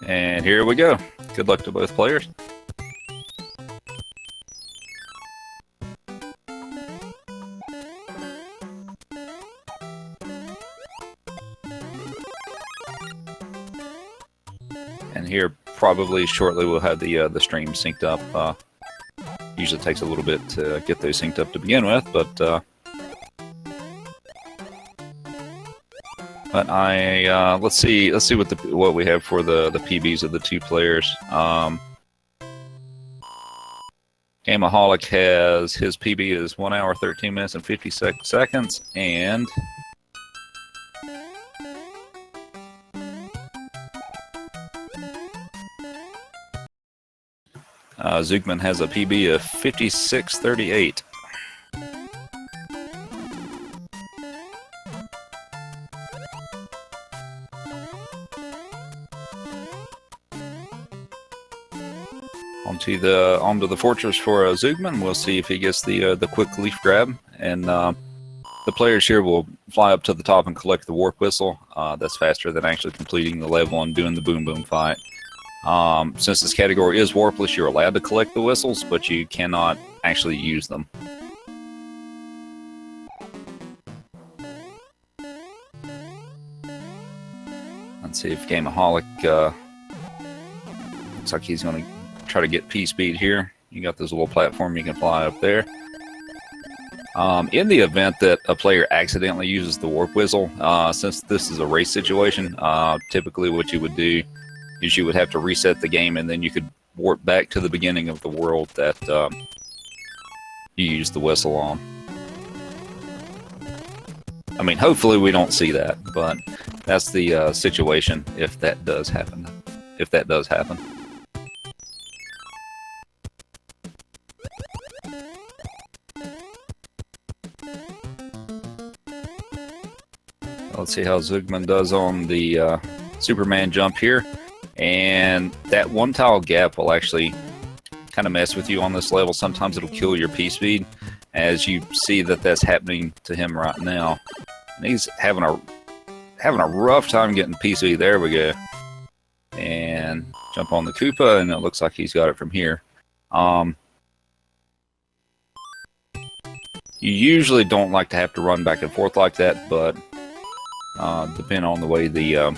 And here we go. Good luck to both players. And here, probably shortly, we'll have the stream synced up. Usually takes a little bit to get those synced up to begin with, but let's see what we have for the PBs of the two players. Gameaholic has his PB is 1 hour 13 minutes and 56 seconds, and Zugman has a PB of 56:38. Onto the fortress for Zugman. We'll see if he gets the quick leaf grab, and the players here will fly up to the top and collect the warp whistle. That's faster than actually completing the level and doing the boom boom fight. Since this category is warpless, you're allowed to collect the whistles, but you cannot actually use them. Let's see if Gameaholic looks like he's going to try to get P speed here. You got this little platform you can fly up there. In the event that a player accidentally uses the warp whistle, since this is a race situation, typically what you would do is you would have to reset the game, and then you could warp back to the beginning of the world that you used the whistle on. I mean, hopefully we don't see that, but that's the situation if that does happen. If that does happen. Let's see how Zugman does on the Superman jump here. And that one tile gap will actually kind of mess with you on this level. Sometimes it'll kill your P speed, as you see that that's happening to him right now. And he's having a rough time getting P speed. There we go. And jump on the Koopa, and it looks like he's got it from here. You usually don't like to have to run back and forth like that, but depending on the way the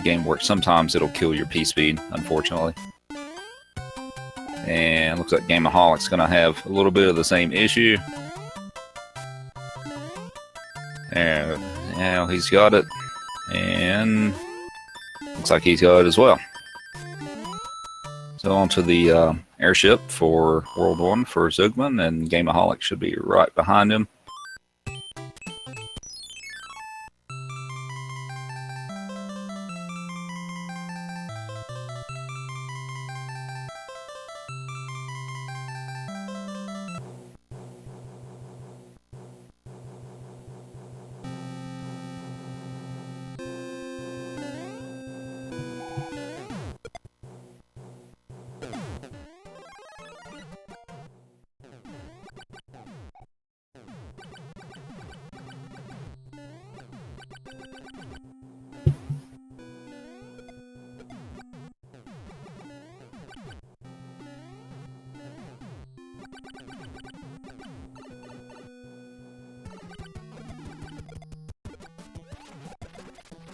game works, sometimes it'll kill your P speed, unfortunately. And looks like Gameaholic's going to have a little bit of the same issue. And now he's got it, and looks like he's got it as well. So onto the airship for World 1 for Zugman, and Gameaholic should be right behind him.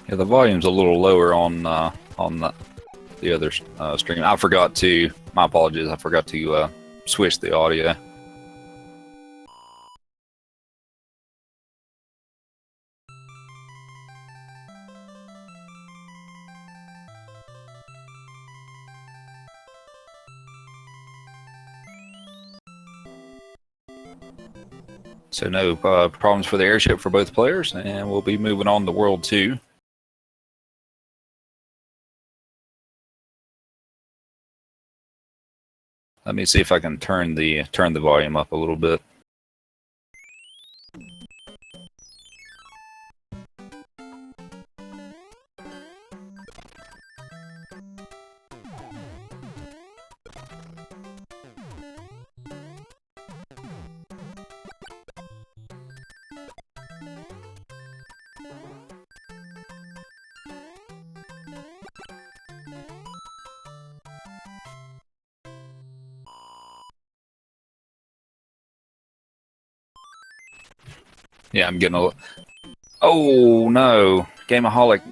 Yeah, the volume's a little lower on the other stream. I forgot to. My apologies. I forgot to switch the audio. So no problems for the airship for both players, and we'll be moving on to World 2. Let me see if I can turn the volume up a little bit. Yeah, I'm getting a. Oh no! Gameaholic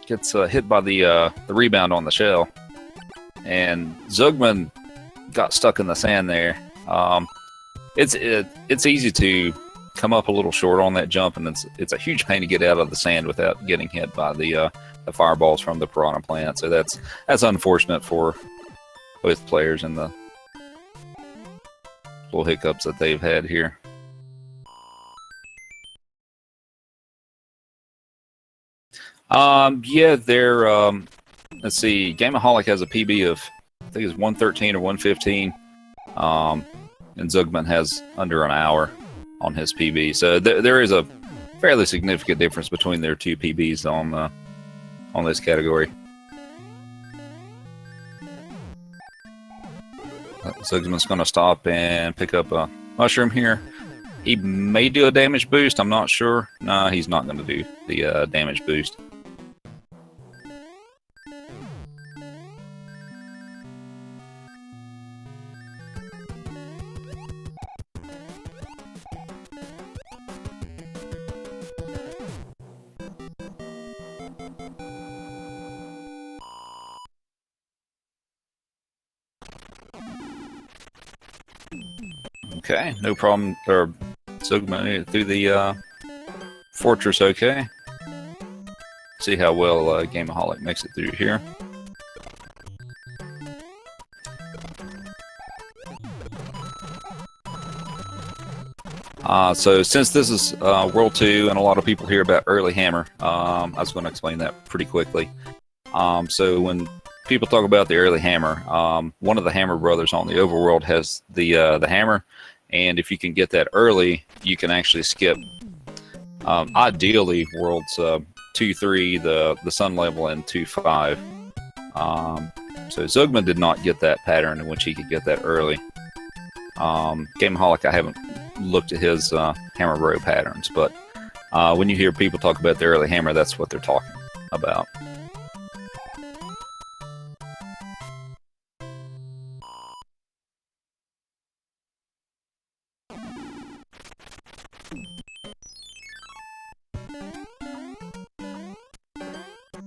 gets hit by the rebound on the shell, and Zugman got stuck in the sand there. It's easy to come up a little short on that jump, and it's a huge pain to get out of the sand without getting hit by the fireballs from the piranha plant. So that's unfortunate for both players and the little hiccups that they've had here. Yeah, they're let's see. Gameaholic has a PB of I think it's 113 or 115. And Zugman has under an hour on his PB. So there is a fairly significant difference between their two PBs on this category. Zugman's going to stop and pick up a mushroom here. He may do a damage boost. I'm not sure. No, he's not going to do the damage boost. Okay, no problem. Or Zugman through the fortress. Okay. See how well Gameaholic makes it through here. So since this is World 2 and a lot of people hear about early hammer, I was going to explain that pretty quickly. So when people talk about the early hammer, one of the Hammer brothers on the overworld has the hammer, and if you can get that early, you can actually skip ideally worlds 2-3, the sun level, and 2-5. So Zugman did not get that pattern in which he could get that early. Gameaholic, I haven't looked at his hammer bro patterns, but when you hear people talk about the early hammer, that's what they're talking about.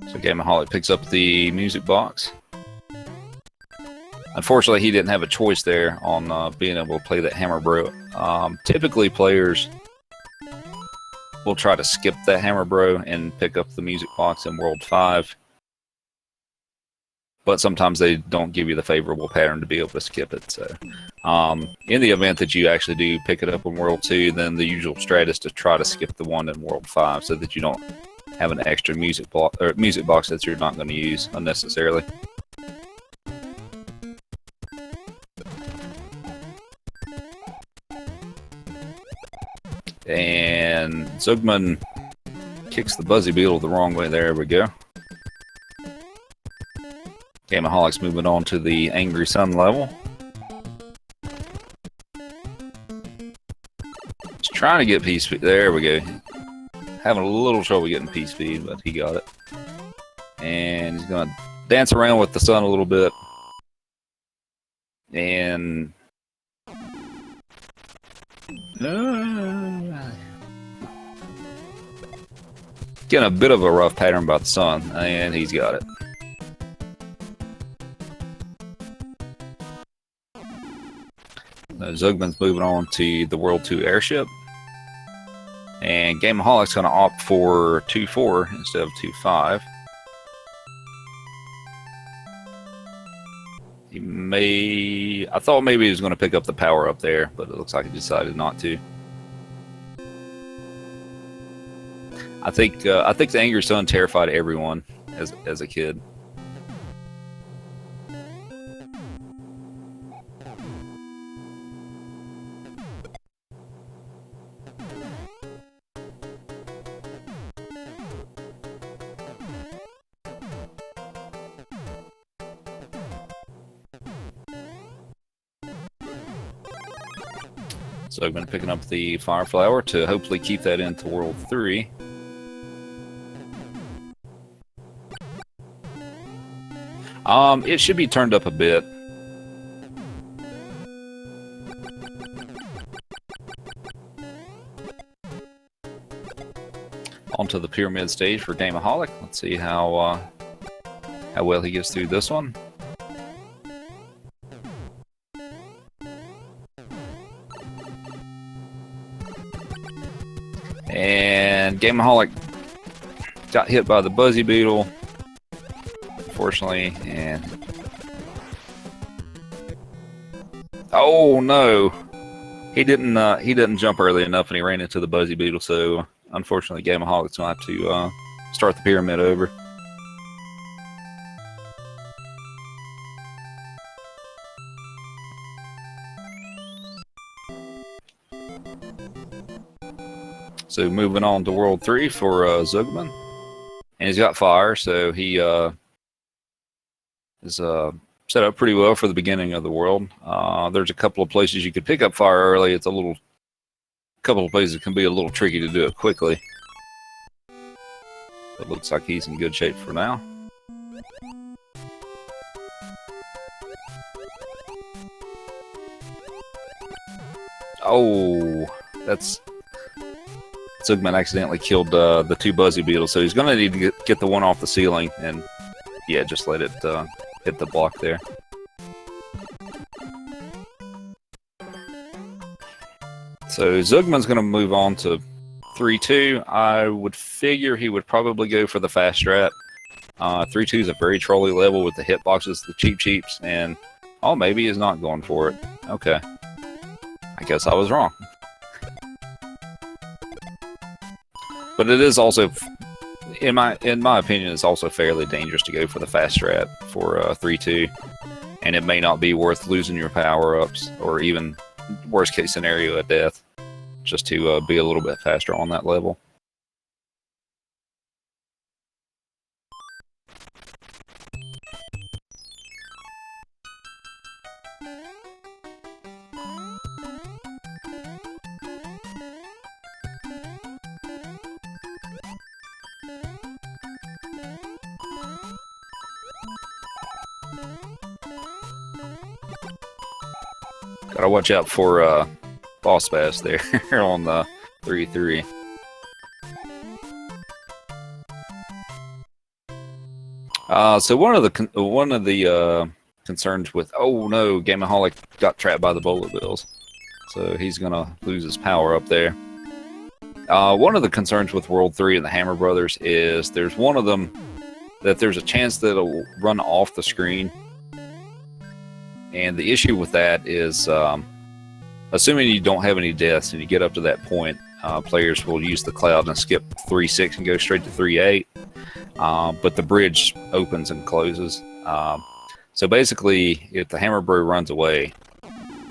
So Gameaholic picks up the music box. Unfortunately, he didn't have a choice there on being able to play that hammer bro. Typically, players will try to skip that hammer bro and pick up the music box in World 5. But sometimes they don't give you the favorable pattern to be able to skip it. So, in the event that you actually do pick it up in World 2, then the usual strat is to try to skip the one in World 5 so that you don't have an extra music box that you're not going to use unnecessarily. And Zugman kicks the Buzzy Beetle the wrong way. There we go. Gameaholic's moving on to the Angry Sun level. He's trying to get P-Speed. There we go. Having a little trouble getting P-Speed, but he got it. And he's going to dance around with the sun a little bit. And... getting a bit of a rough pattern by the sun, and he's got it. Zugman's moving on to the World 2 airship. And Gameaholic's going to opt for 2-4 instead of 2-5. He may... I thought maybe he was going to pick up the power up there, but it looks like he decided not to. I think the Angry Sun terrified everyone as a kid. So I've been picking up the Fire Flower to hopefully keep that into World 3. It should be turned up a bit. on to the pyramid stage for Gameaholic. Let's see how well he gets through this one. And Gameaholic got hit by the Buzzy Beetle, unfortunately, and oh no, he didn't jump early enough, and he ran into the Buzzy Beetle. So unfortunately, Gameaholic's gonna have to start the pyramid over. So moving on to World 3 for Zugman. And he's got fire, so he is set up pretty well for the beginning of the world. There's a couple of places you could pick up fire early. It's a couple of places that can be a little tricky to do it quickly. It looks like he's in good shape for now. Oh, Zugman accidentally killed the two Buzzy Beetles, so he's going to need to get the one off the ceiling, and yeah, just let it hit the block there. So Zugman's going to move on to 3-2. I would figure he would probably go for the fast strat. 3-2 is a very trolly level with the hitboxes, the cheap-cheeps, and oh, maybe he's not going for it. Okay. I guess I was wrong. But it is also, in my opinion, it's also fairly dangerous to go for the fast strat for 3-2, and it may not be worth losing your power-ups, or even worst case scenario, a death, just to be a little bit faster on that level. Gotta watch out for boss bass there on the 3-3. So one of the concerns with, oh no, Gameaholic got trapped by the bullet bills, so he's gonna lose his power up there. One of the concerns with World 3 and the Hammer Brothers is there's one of them that there's a chance that it'll run off the screen. And the issue with that is, assuming you don't have any deaths and you get up to that point, players will use the cloud and skip 3-6 and go straight to 3-8. But the bridge opens and closes. So basically, if the Hammer Bro runs away,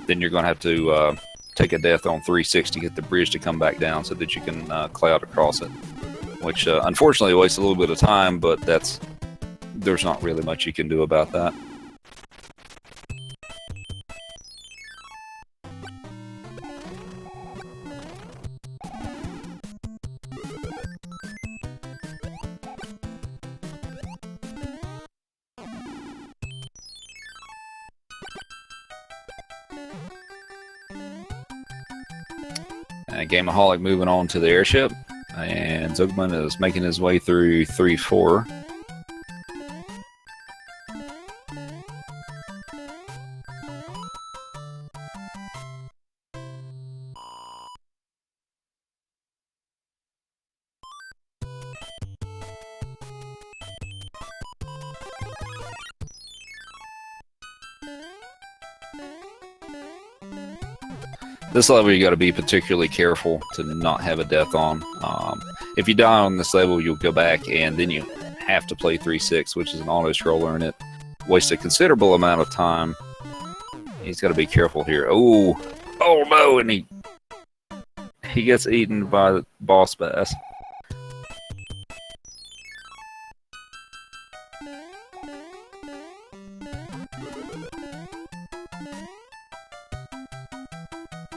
then you're going to have to take a death on 3-6 to get the bridge to come back down so that you can cloud across it. Which, unfortunately, wastes a little bit of time, but there's not really much you can do about that. Gameaholic moving on to the airship, and Zugman is making his way through 3-4. This level you got to be particularly careful to not have a death on. If you die on this level, you'll go back and then you have to play 3-6, which is an auto-scroller, and it wastes a considerable amount of time. He's got to be careful here. Oh no, and he gets eaten by the boss bass.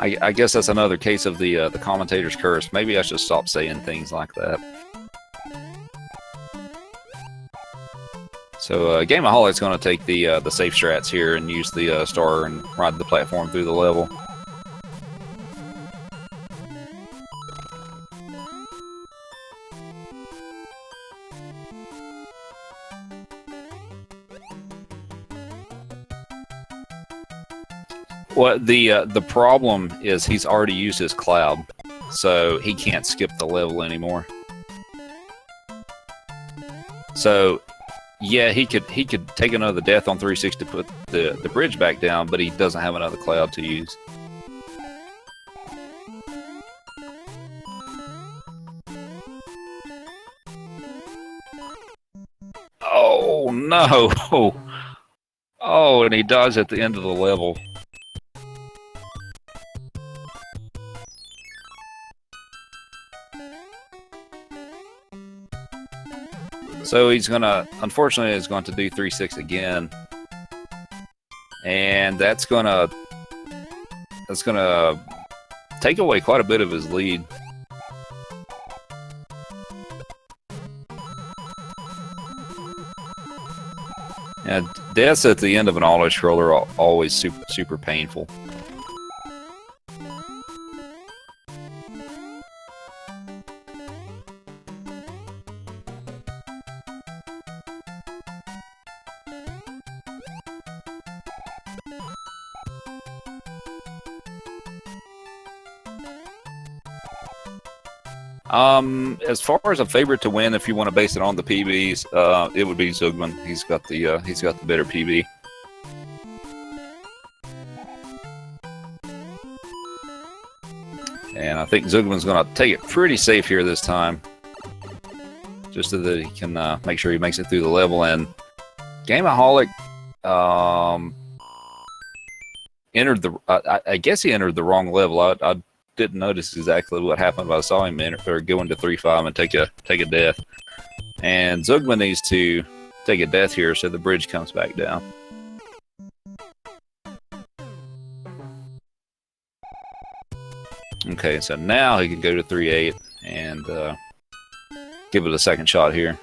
I guess that's another case of the commentator's curse. Maybe I should stop saying things like that. So Gameaholic's going to take the safe strats here and use the star and ride the platform through the level. Well, the problem is he's already used his cloud, so he can't skip the level anymore. So, yeah, he could take another death on 360 to put the bridge back down, but he doesn't have another cloud to use. Oh no! Oh, and he dies at the end of the level. So he's gonna, unfortunately, is going to do 3-6 again, and that's gonna take away quite a bit of his lead. And deaths at the end of an auto scroller are always super painful. As far as a favorite to win, if you want to base it on the PBs, it would be Zugman. He's got the better PB. And I think Zugman's going to take it pretty safe here this time, just so that he can make sure he makes it through the level. And Gameaholic entered the. I guess he entered the wrong level. I didn't notice exactly what happened, but I saw him go into 3-5 and take a death. And Zugman needs to take a death here, so the bridge comes back down. Okay, so now he can go to 3-8 and give it a second shot here.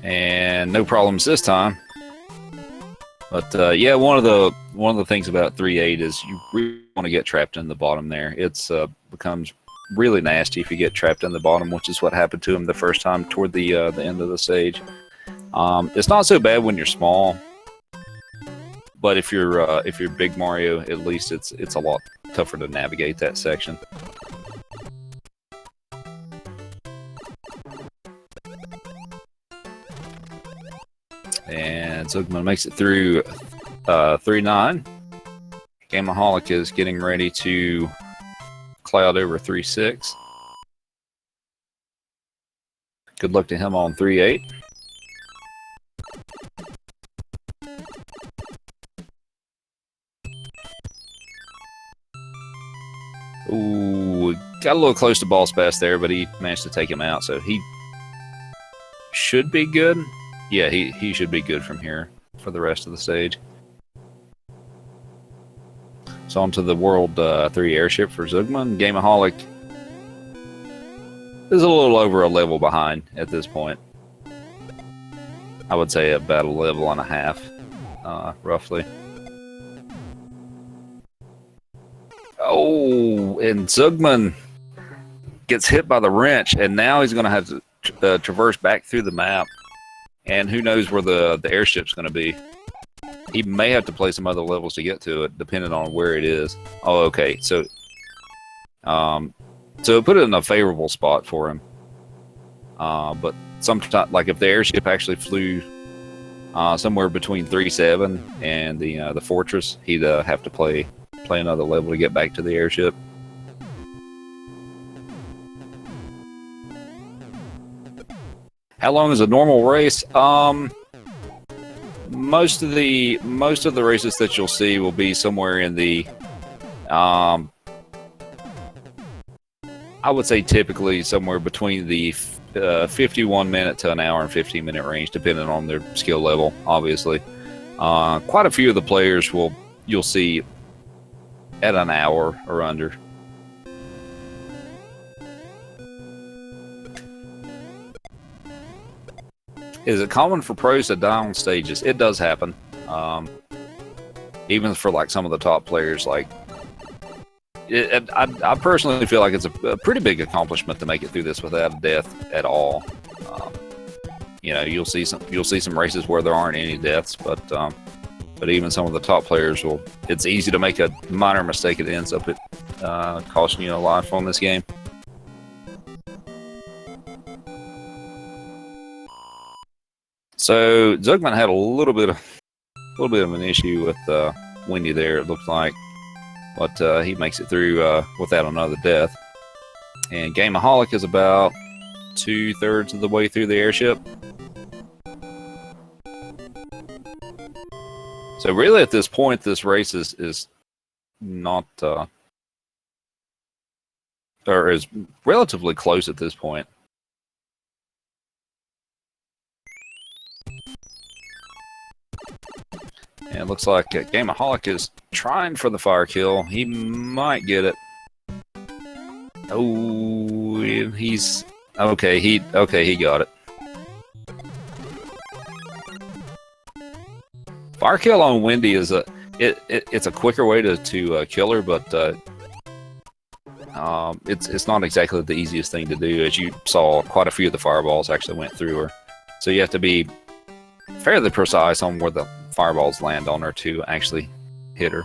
And no problems this time. But yeah, one of the things about 3-8 is you really want to get trapped in the bottom there. It's becomes really nasty if you get trapped in the bottom, which is what happened to him the first time toward the end of the stage. It's not so bad when you're small, but if you're Big Mario, at least it's a lot tougher to navigate that section. And Zugman makes it through 3-9. Gameaholic is getting ready to cloud over 3-6. Good luck to him on 3-8. Ooh, got a little close to Boss Bass there, but he managed to take him out, so he should be good. Yeah, he should be good from here for the rest of the stage. So on to the World 3 airship for Zugman. Gameaholic is a little over a level behind at this point. I would say about a level and a half, roughly. Oh, and Zugman gets hit by the wrench, and now he's going to have to traverse back through the map. And who knows where the airship's going to be. He may have to play some other levels to get to it, depending on where it is. Oh, okay. So it put it in a favorable spot for him. But sometimes, like if the airship actually flew somewhere between 3-7 and the fortress, he'd have to play another level to get back to the airship. How long is a normal race? Most of the races that you'll see will be somewhere in the I would say typically somewhere between the 51 minute to an hour and 15 minute range, depending on their skill level, obviously. Quite a few of the players you'll see at an hour or under. Is it common for pros to die on stages? It does happen. even for like some of the top players, like I personally feel like it's a pretty big accomplishment to make it through this without a death at all. You know, you'll see some races where there aren't any deaths, but even some of the top players will. It's easy to make a minor mistake that ends up costing you a life on this game. So Zugman had a little bit of an issue with Wendy there. It looks like, but he makes it through without another death. And Gameaholic is about 2/3 of the way through the airship. So really, at this point, this race is not, or is relatively close at this point. And it looks like Gameaholic is trying for the fire kill. He might get it. Oh, he's okay. He got it. Fire kill on Wendy is it's a quicker way to kill her, but it's not exactly the easiest thing to do. As you saw, quite a few of the fireballs actually went through her, so you have to be fairly precise on where the fireballs land on her to actually hit her.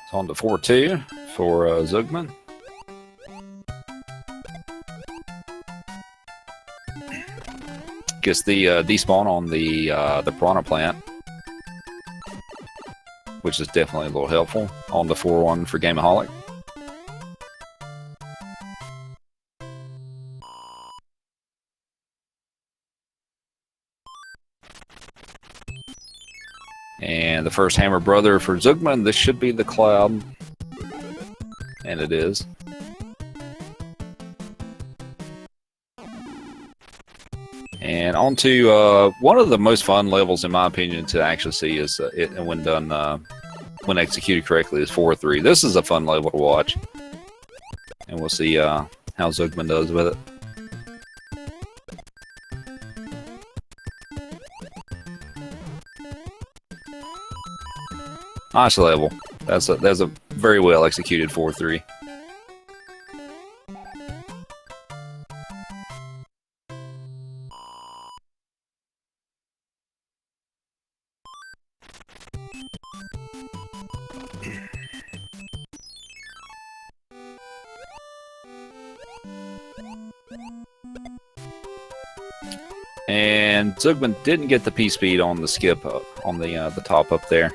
It's on to 4-2 for Zugman. Gets the despawn on the piranha plant, which is definitely a little helpful. On the 4-1 for Gameaholic. And the first hammer brother for Zugman. This should be the cloud, and it is. And on to one of the most fun levels, in my opinion, to actually see is when done, when executed correctly, is 4-3. This is a fun level to watch, and we'll see how Zugman does with it. Nice level. That's a very well executed 4-3. And Zugman didn't get the P speed on the skip on the top up there.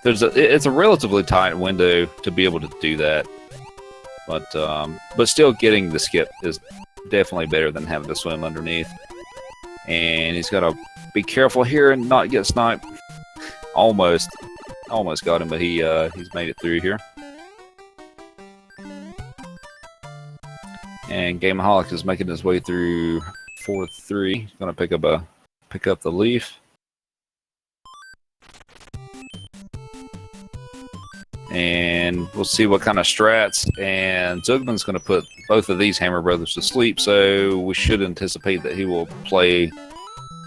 It's a relatively tight window to be able to do that, but still getting the skip is definitely better than having to swim underneath. And he's got to be careful here and not get sniped. Almost got him, but he's made it through here. And Gameaholic is making his way through 4-3. He's gonna pick up the leaf. And we'll see what kind of strats. And Zugman's going to put both of these Hammer Brothers to sleep, so we should anticipate that he will play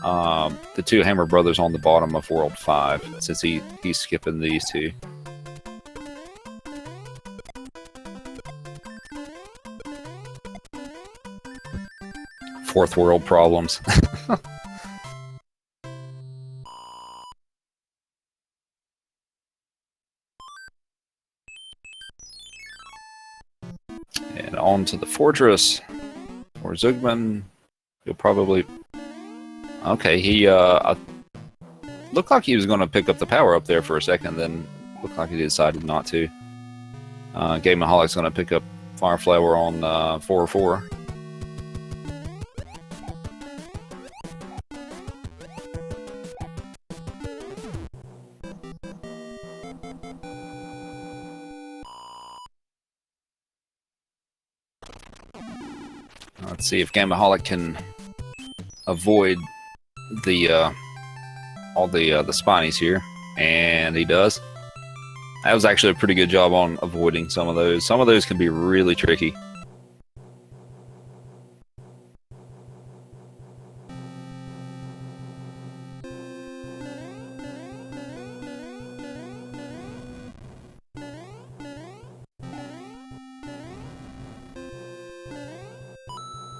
the two Hammer Brothers on the bottom of World 5, since he's skipping these two. Fourth world problems. And on to the fortress, or Zugman. He'll probably... Okay, he looked like he was going to pick up the power up there for a second, then looked like he decided not to. Gameaholic's going to pick up Fireflower on 4-4. Let's see if Gameaholic can avoid the all the spinies here, and he does. That was actually a pretty good job on avoiding some of those. Some of those can be really tricky.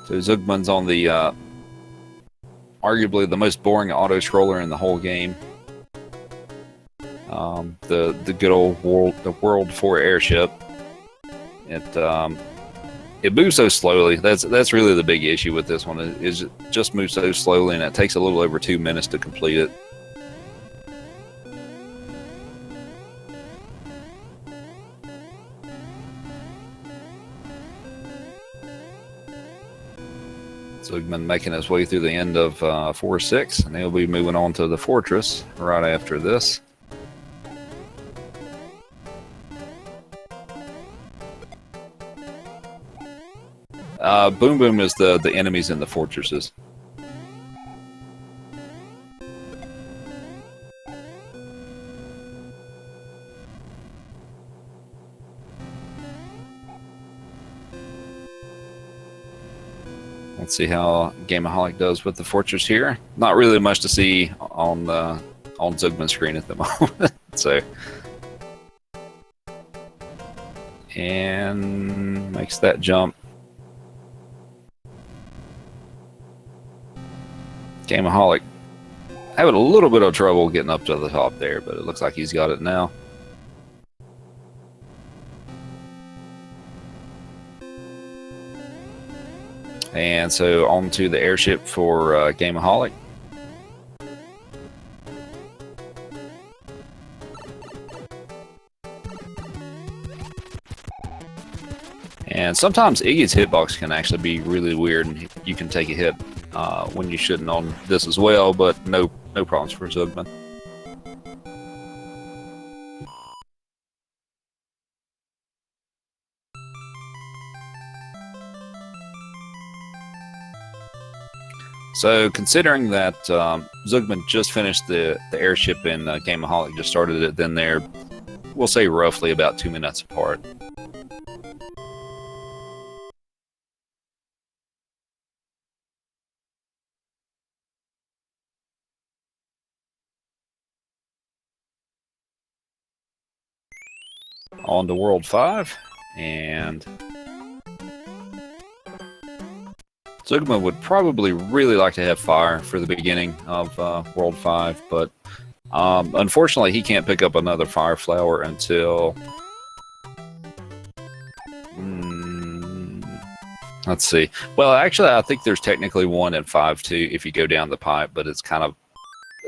So Zugman's on the arguably the most boring auto scroller in the whole game. The good old World 4 airship. It moves so slowly. That's really the big issue with this one. Is it just moves so slowly, and it takes a little over 2 minutes to complete it. Zugman making his way through the end of 4-6, and he'll be moving on to the Fortress right after this. Boom Boom is the enemies in the fortresses. Let's see how Gameaholic does with the fortress here. Not really much to see on Zugman's screen at the moment. So, and makes that jump. Gameaholic having a little bit of trouble getting up to the top there, but it looks like he's got it now. And so on to the airship for Gameaholic. And sometimes Iggy's hitbox can actually be really weird, and you can take a hit when you shouldn't on this as well, but no problems for Zugman. So considering that Zugman just finished the airship and Gameaholic just started it, then they're, we'll say, roughly about 2 minutes apart. On to World 5, and Zugman would probably really like to have fire for the beginning of World 5, but unfortunately he can't pick up another fire flower until... let's see. Well, actually, I think there's technically one in 5-2 if you go down the pipe, but it's kind of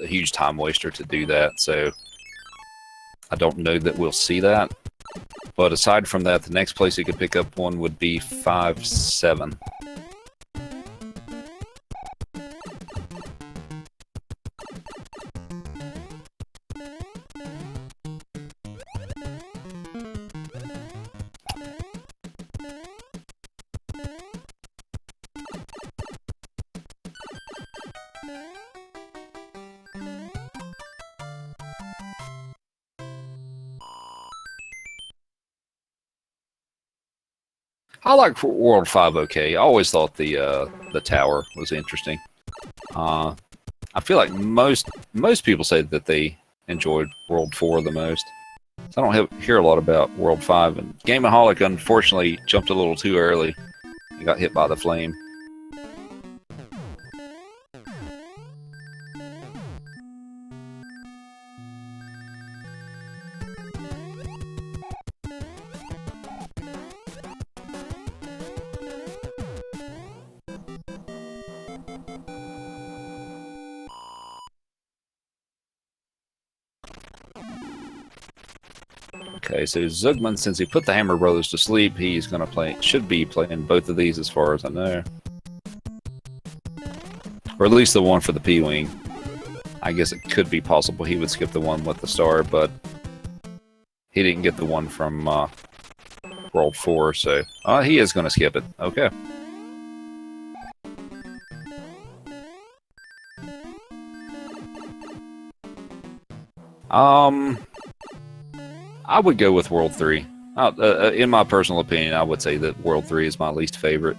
a huge time waster to do that, so I don't know that we'll see that. But aside from that, the next place you could pick up one would be 5-7. I like World 5 okay. I always thought the tower was interesting. I feel like most people say that they enjoyed World 4 the most. So I don't hear a lot about World 5. And Gameaholic unfortunately jumped a little too early. He got hit by the flame. Okay, so Zugman, since he put the Hammer Brothers to sleep, he's gonna should be playing both of these as far as I know. Or at least the one for the P-Wing. I guess it could be possible he would skip the one with the star, but he didn't get the one from World 4, so he is gonna skip it. Okay. I would go with World 3. In my personal opinion, I would say that World 3 is my least favorite.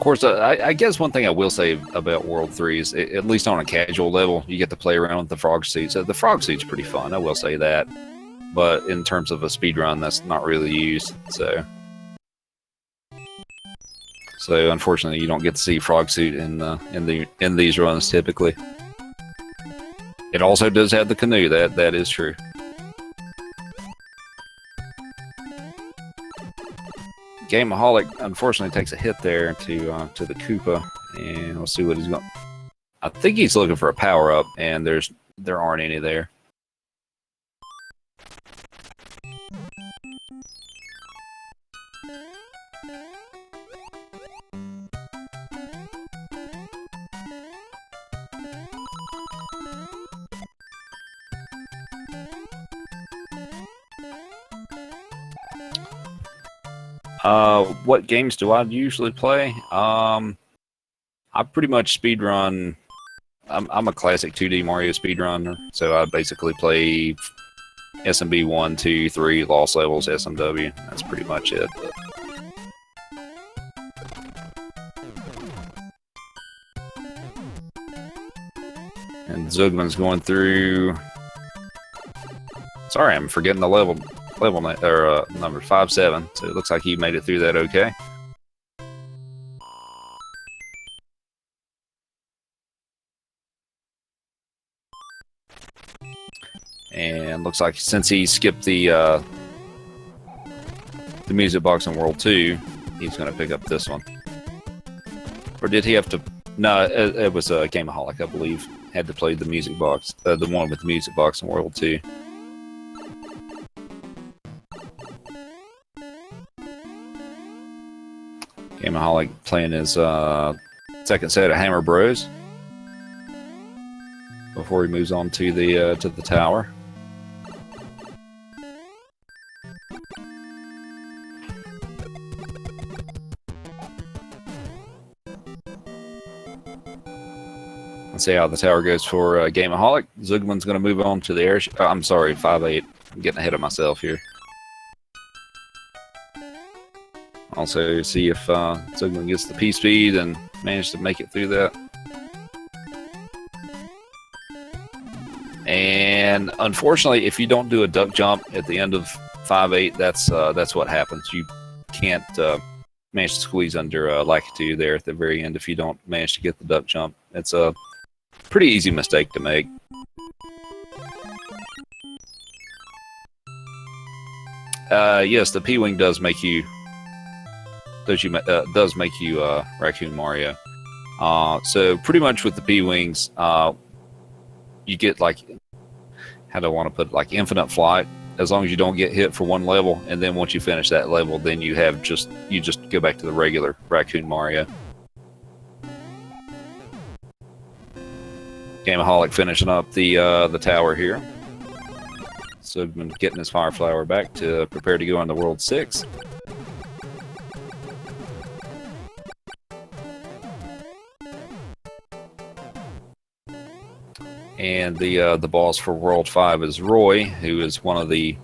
course, I guess one thing I will say about World 3 is, at least on a casual level, you get to play around with the frog suits. The frog suit's pretty fun, I will say that. But in terms of a speed run, that's not really used. So unfortunately, you don't get to see frog suit in these runs typically. It also does have the canoe. That is true. Gameaholic unfortunately takes a hit there to the Koopa, and we'll see what he's going. I think he's looking for a power up, and there aren't any there. What games do I usually play? I pretty much speedrun. I'm a classic 2D Mario speedrunner, so I basically play SMB1, 2, 3, Lost Levels, SMW. That's pretty much it. And Zugman's going through. Sorry, I'm forgetting the level number 5-7. So it looks like he made it through that okay. And looks like since he skipped the music box in World 2, he's going to pick up this one. Or did he have to? No, it was a Gameaholic, I believe. Had to play the music box, the one with the music box in World 2. Gameaholic playing his second set of Hammer Bros before he moves on to the tower. Let's see how the tower goes for Gameaholic. Zugman's going to move on to the air. I'm sorry, 5-8. I'm getting ahead of myself here. Also, see if Zugman gets the P-Speed and manages to make it through that. And unfortunately, if you don't do a duck jump at the end of 5-8, that's what happens. You can't manage to squeeze under Lakitu there at the very end if you don't manage to get the duck jump. It's a pretty easy mistake to make. Yes, the P-Wing does make you Raccoon Mario. So pretty much with the P-Wings, you get like, how do I want to put it, like infinite flight as long as you don't get hit for one level, and then once you finish that level, then you just go back to the regular Raccoon Mario. Gameaholic finishing up the tower here. Zugman getting his Fire Flower back to prepare to go on the World 6. And the boss for World 5 is Roy, who is one of the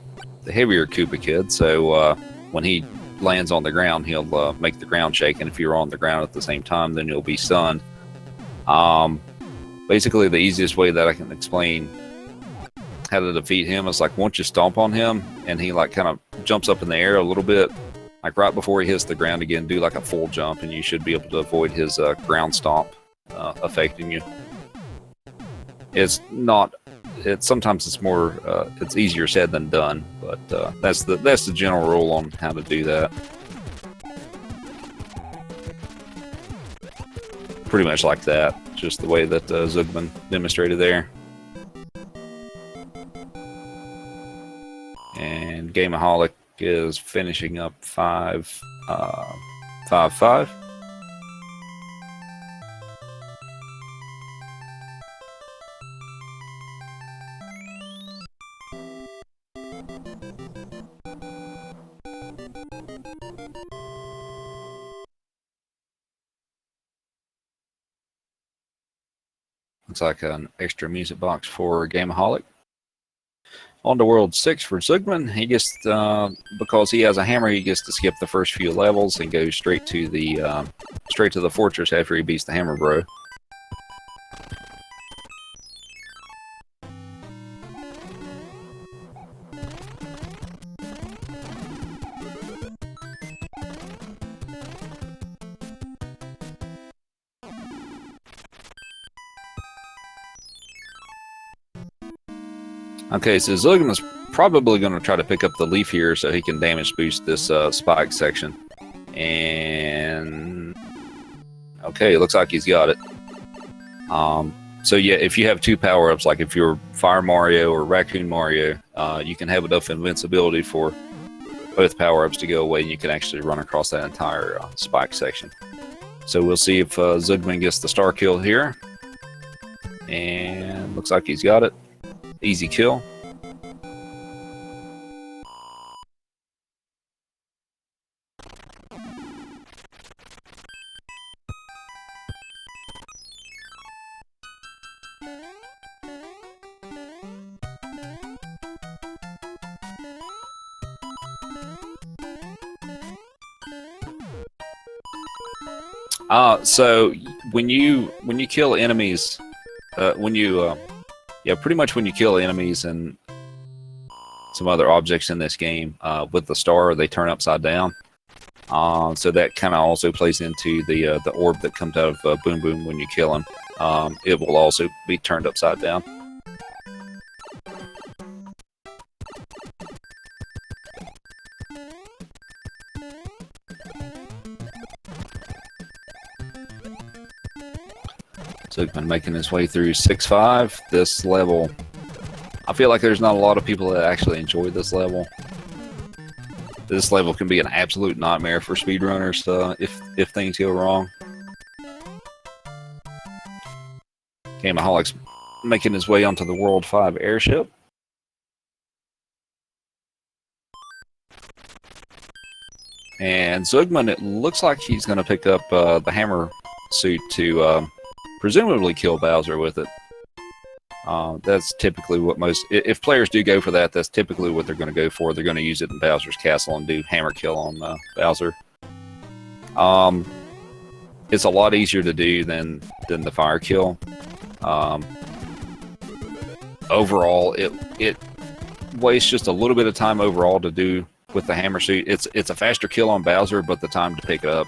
heavier Koopa kids. So when he lands on the ground, he'll make the ground shake, and if you're on the ground at the same time, then you'll be stunned. Basically, the easiest way that I can explain how to defeat him is like once you stomp on him, and he like kind of jumps up in the air a little bit, like right before he hits the ground again, do like a full jump, and you should be able to avoid his ground stomp affecting you. Sometimes it's more it's easier said than done, but that's the general rule on how to do that. Pretty much like that, just the way that Zugman demonstrated there. And Gameaholic is finishing up 5-5. Looks like an extra music box for Gameaholic. On to World 6 for Zugman. He gets, because he has a hammer, he gets to skip the first few levels and go straight to the fortress after he beats the hammer bro. Okay, so Zugman's probably going to try to pick up the leaf here so he can damage boost this spike section. And okay, looks like he's got it. So yeah, if you have two power-ups, like if you're Fire Mario or Raccoon Mario, you can have enough invincibility for both power-ups to go away, and you can actually run across that entire spike section. So we'll see if Zugman gets the star kill here. And looks like he's got it. Easy kill. So when you kill enemies, yeah, pretty much when you kill enemies and some other objects in this game, with the star, they turn upside down. So that kind of also plays into the orb that comes out of Boom Boom when you kill him. It will also be turned upside down. Zugman making his way through 6-5. This level, I feel like there's not a lot of people that actually enjoy this level. This level can be an absolute nightmare for speedrunners if things go wrong. Gameaholic's making his way onto the World 5 airship. And Zugman, it looks like he's going to pick up the hammer suit to presumably kill Bowser with it. That's typically what if players do go for that, that's typically what they're going to go for. They're going to use it in Bowser's castle and do hammer kill on Bowser. It's a lot easier to do than the fire kill. Overall, it wastes just a little bit of time overall to do with the hammer suit. It's a faster kill on Bowser, but the time to pick it up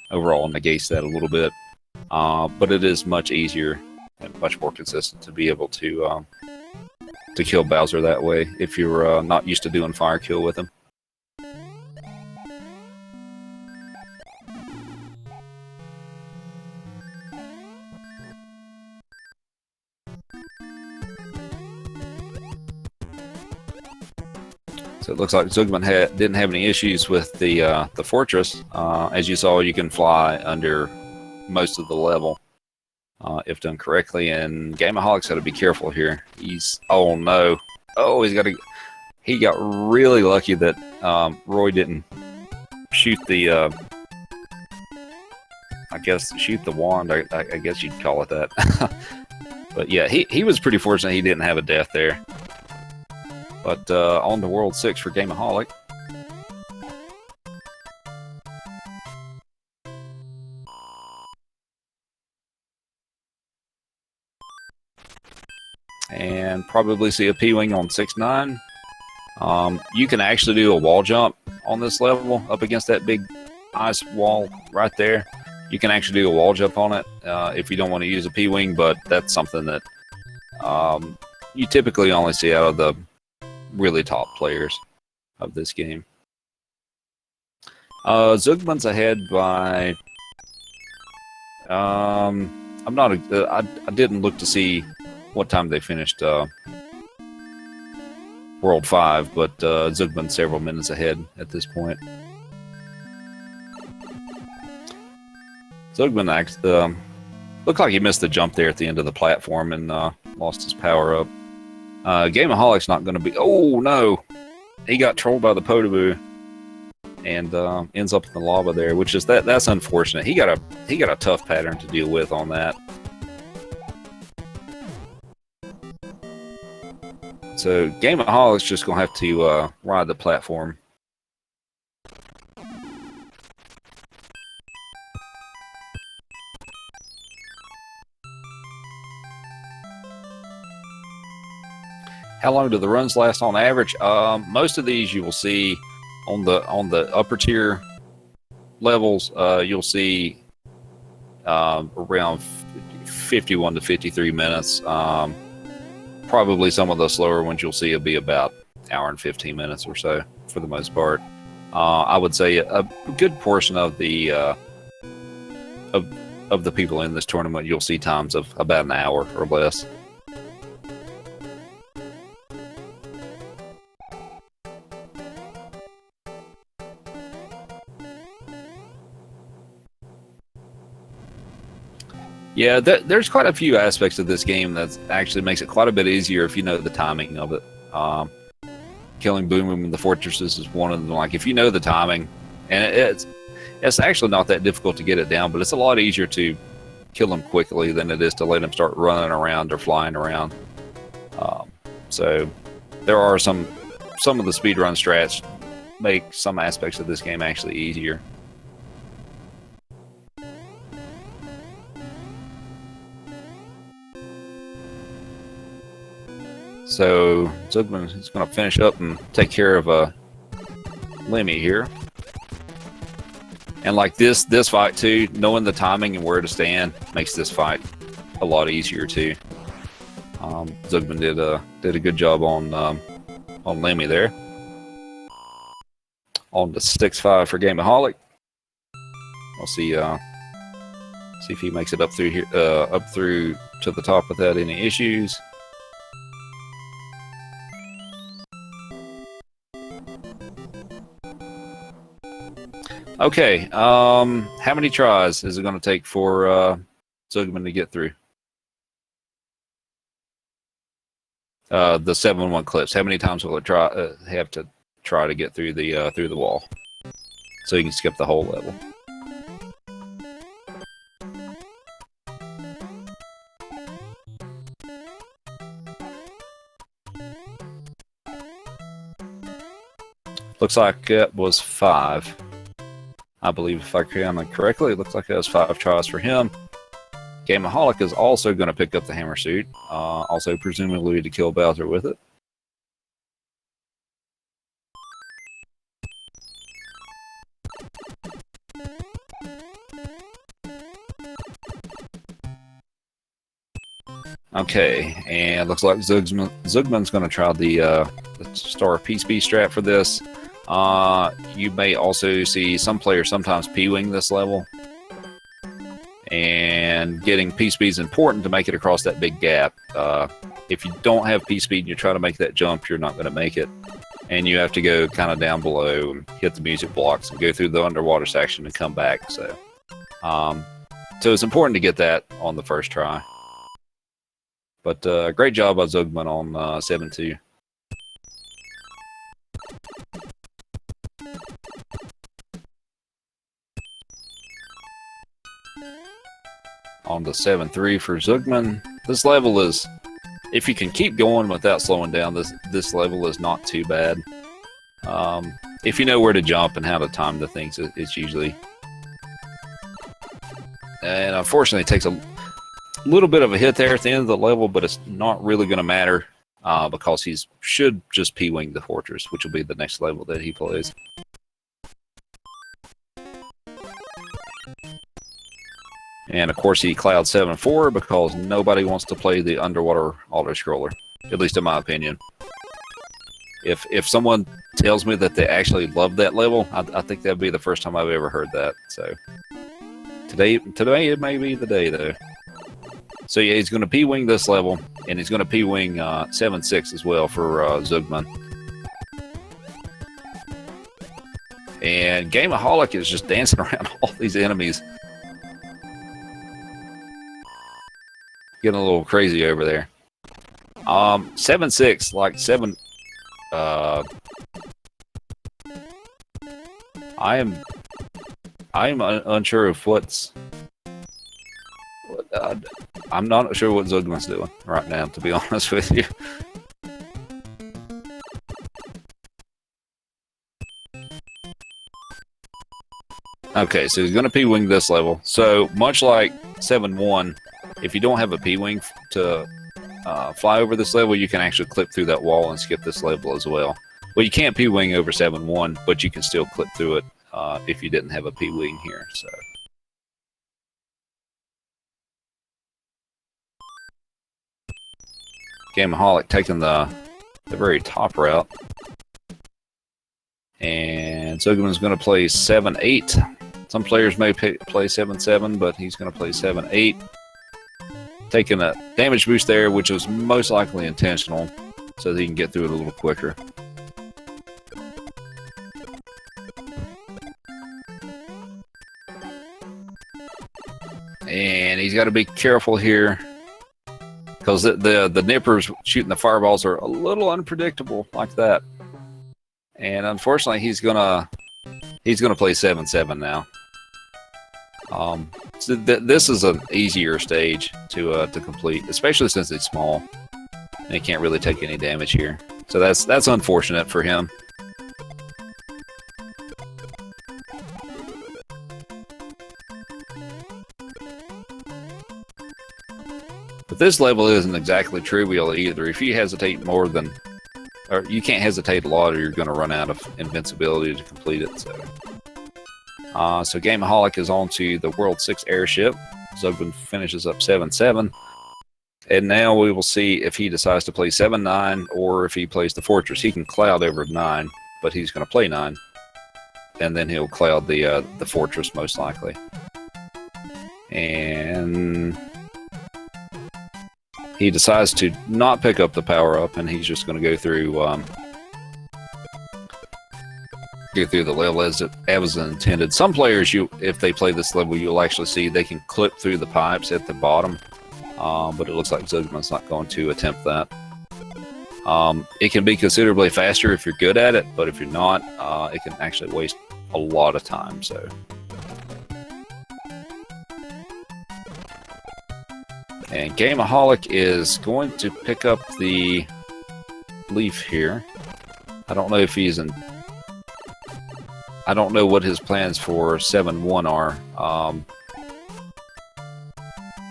overall negates that a little bit. But it is much easier and much more consistent to be able to kill Bowser that way if you're not used to doing fire kill with him. So it looks like Zugman didn't have any issues with the fortress. As you saw, you can fly under most of the level if done correctly, and Gameaholic's got to be careful here. Oh no, he got really lucky that Roy didn't shoot the shoot the wand. I guess you'd call it that. But yeah, he was pretty fortunate he didn't have a death there. But on to World 6 for Gameaholic. And probably see a P-Wing on 6-9. You can actually do a wall jump on this level up against that big ice wall right there. You can actually do a wall jump on it if you don't want to use a P-Wing, but that's something that you typically only see out of the really top players of this game. Zugman's ahead by I didn't look to see what time they finished World 5, but Zugman's several minutes ahead at this point. Zugman looked like he missed the jump there at the end of the platform and lost his power up. Gameaholic's not going to be... Oh, no! He got trolled by the Podoboo and ends up in the lava there, which is... That's unfortunate. He got a tough pattern to deal with on that. So Gameaholic's just gonna have to ride the platform. How long do the runs last on average? Most of these you will see on the upper tier levels. You'll see around 51 to 53 minutes. Probably some of the slower ones you'll see will be about an hour and 15 minutes or so for the most part. I would say a good portion of the of the people in this tournament you'll see times of about an hour or less. Yeah, there's quite a few aspects of this game that actually makes it quite a bit easier if you know the timing of it. Killing Boom Boom in the fortresses is one of them. Like, if you know the timing, and it's actually not that difficult to get it down, but it's a lot easier to kill them quickly than it is to let them start running around or flying around. So there are some of the speedrun strats make some aspects of this game actually easier. So Zugman is going to finish up and take care of Lemmy here. And like this fight too, knowing the timing and where to stand makes this fight a lot easier too. Zugman did a good job on Lemmy there. On to 6-5 for Gameaholic. We'll see if he makes it up through here, up through to the top without any issues. Okay, how many tries is it going to take for Zugman to get through? The 7-1 clips. How many times will it have to try to get through the wall, so you can skip the whole level? Looks like it was 5. I believe, if I counted correctly, it looks like it was 5 tries for him. Gameaholic is also going to pick up the hammer suit, also presumably to kill Bowser with it. Okay, and looks like Zugman's going to try the Star Peace Bee strat for this. You may also see some players sometimes P-wing this level, and getting P-speed is important to make it across that big gap. If you don't have P-speed and you try to make that jump, you're not going to make it, and you have to go kind of down below and hit the music blocks and go through the underwater section and come back. So it's important to get that on the first try. But great job by Zugman on 7-2. On to 7-3 for Zugman. This level is, if you can keep going without slowing down, this level is not too bad. If you know where to jump and how to time the things, it's usually... And unfortunately, it takes a little bit of a hit there at the end of the level, but it's not really going to matter because he should just P-wing the fortress, which will be the next level that he plays. And of course he cloud 7-4 because nobody wants to play the underwater auto-scroller, at least in my opinion. If someone tells me that they actually love that level, I think that'd be the first time I've ever heard that. So today it may be the day though. So yeah, he's going to P-wing this level, and he's going to P-wing 7-6 as well for Zugman. And Gameaholic is just dancing around all these enemies. Getting a little crazy over there. 7-6, like 7. I am unsure of what's. I'm not sure what Zugman's doing right now, to be honest with you. Okay, so he's going to P-Wing this level. So, much like 7-1, if you don't have a P-Wing to fly over this level, you can actually clip through that wall and skip this level as well. Well, you can't P-Wing over 7-1, but you can still clip through it if you didn't have a P-Wing here. So, Gameaholic taking the very top route. And Zugerman's going to play 7-8. Some players may play 7-7, but he's going to play 7-8. Taking a damage boost there, which was most likely intentional, so that he can get through it a little quicker. And he's got to be careful here, because the nippers shooting the fireballs are a little unpredictable like that. And unfortunately, he's gonna play 7-7 now. So this is an easier stage to complete, especially since it's small and he can't really take any damage here. So that's unfortunate for him. But this level isn't exactly trivial either. If you hesitate more than, or you can't hesitate a lot, or you're going to run out of invincibility to complete it. So Gameaholic is on to the World 6 airship. Zugman finishes up 7-7. And now we will see if he decides to play 7-9 or if he plays the Fortress. He can cloud over 9, but he's going to play 9. And then he'll cloud the Fortress most likely. And he decides to not pick up the power-up, and he's just going to go through the level as it was intended. Some players, if they play this level, you'll actually see they can clip through the pipes at the bottom, but it looks like Zugman's not going to attempt that. It can be considerably faster if you're good at it, but if you're not, it can actually waste a lot of time. So, and Gameaholic is going to pick up the leaf here. I don't know if he's in. I don't know what his plans for 7-1 are.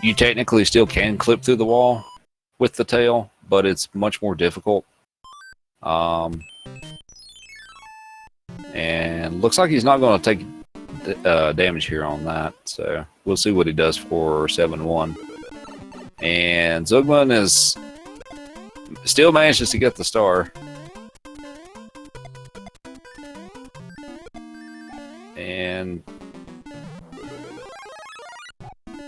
You technically still can clip through the wall with the tail, but it's much more difficult. And looks like he's not going to take damage here on that. So we'll see what he does for 7-1. And Zugman is still manages to get the star. And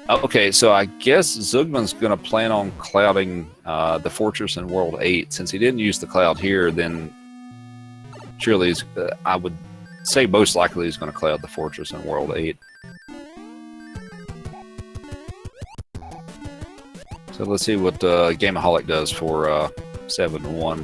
okay, so I guess Zugman's going to plan on clouding the Fortress in World 8. Since he didn't use the cloud here, then surely I would say most likely he's going to cloud the Fortress in World 8. So let's see what Gameaholic does for 7-1.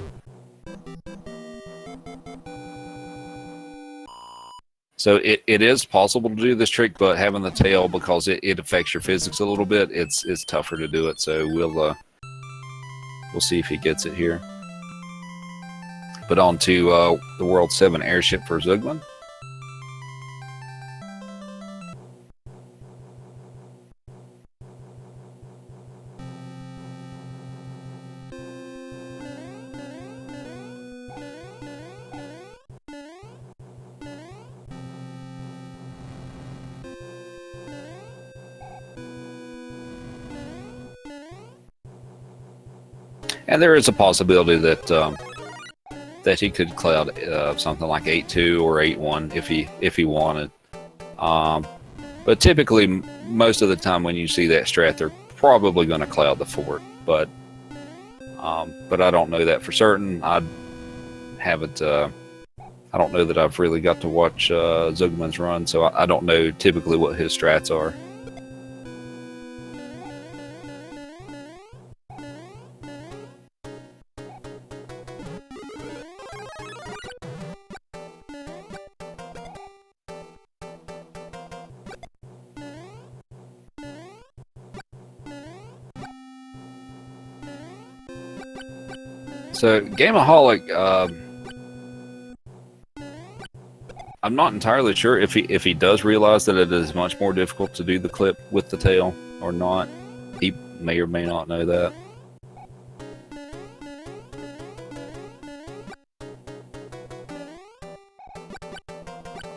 So it is possible to do this trick, but having the tail, because it affects your physics a little bit, it's tougher to do it. So we'll see if he gets it here. But on to the World 7 airship for Zugman. And there is a possibility that that he could cloud something like 8-2 or 8-1 if he wanted. But typically, most of the time when you see that strat, they're probably going to cloud the fort. But I don't know that for certain. I haven't. I don't know that I've really got to watch Zugman's run, so I don't know typically what his strats are. So Gameaholic, I'm not entirely sure if he does realize that it is much more difficult to do the clip with the tail or not. He may or may not know that.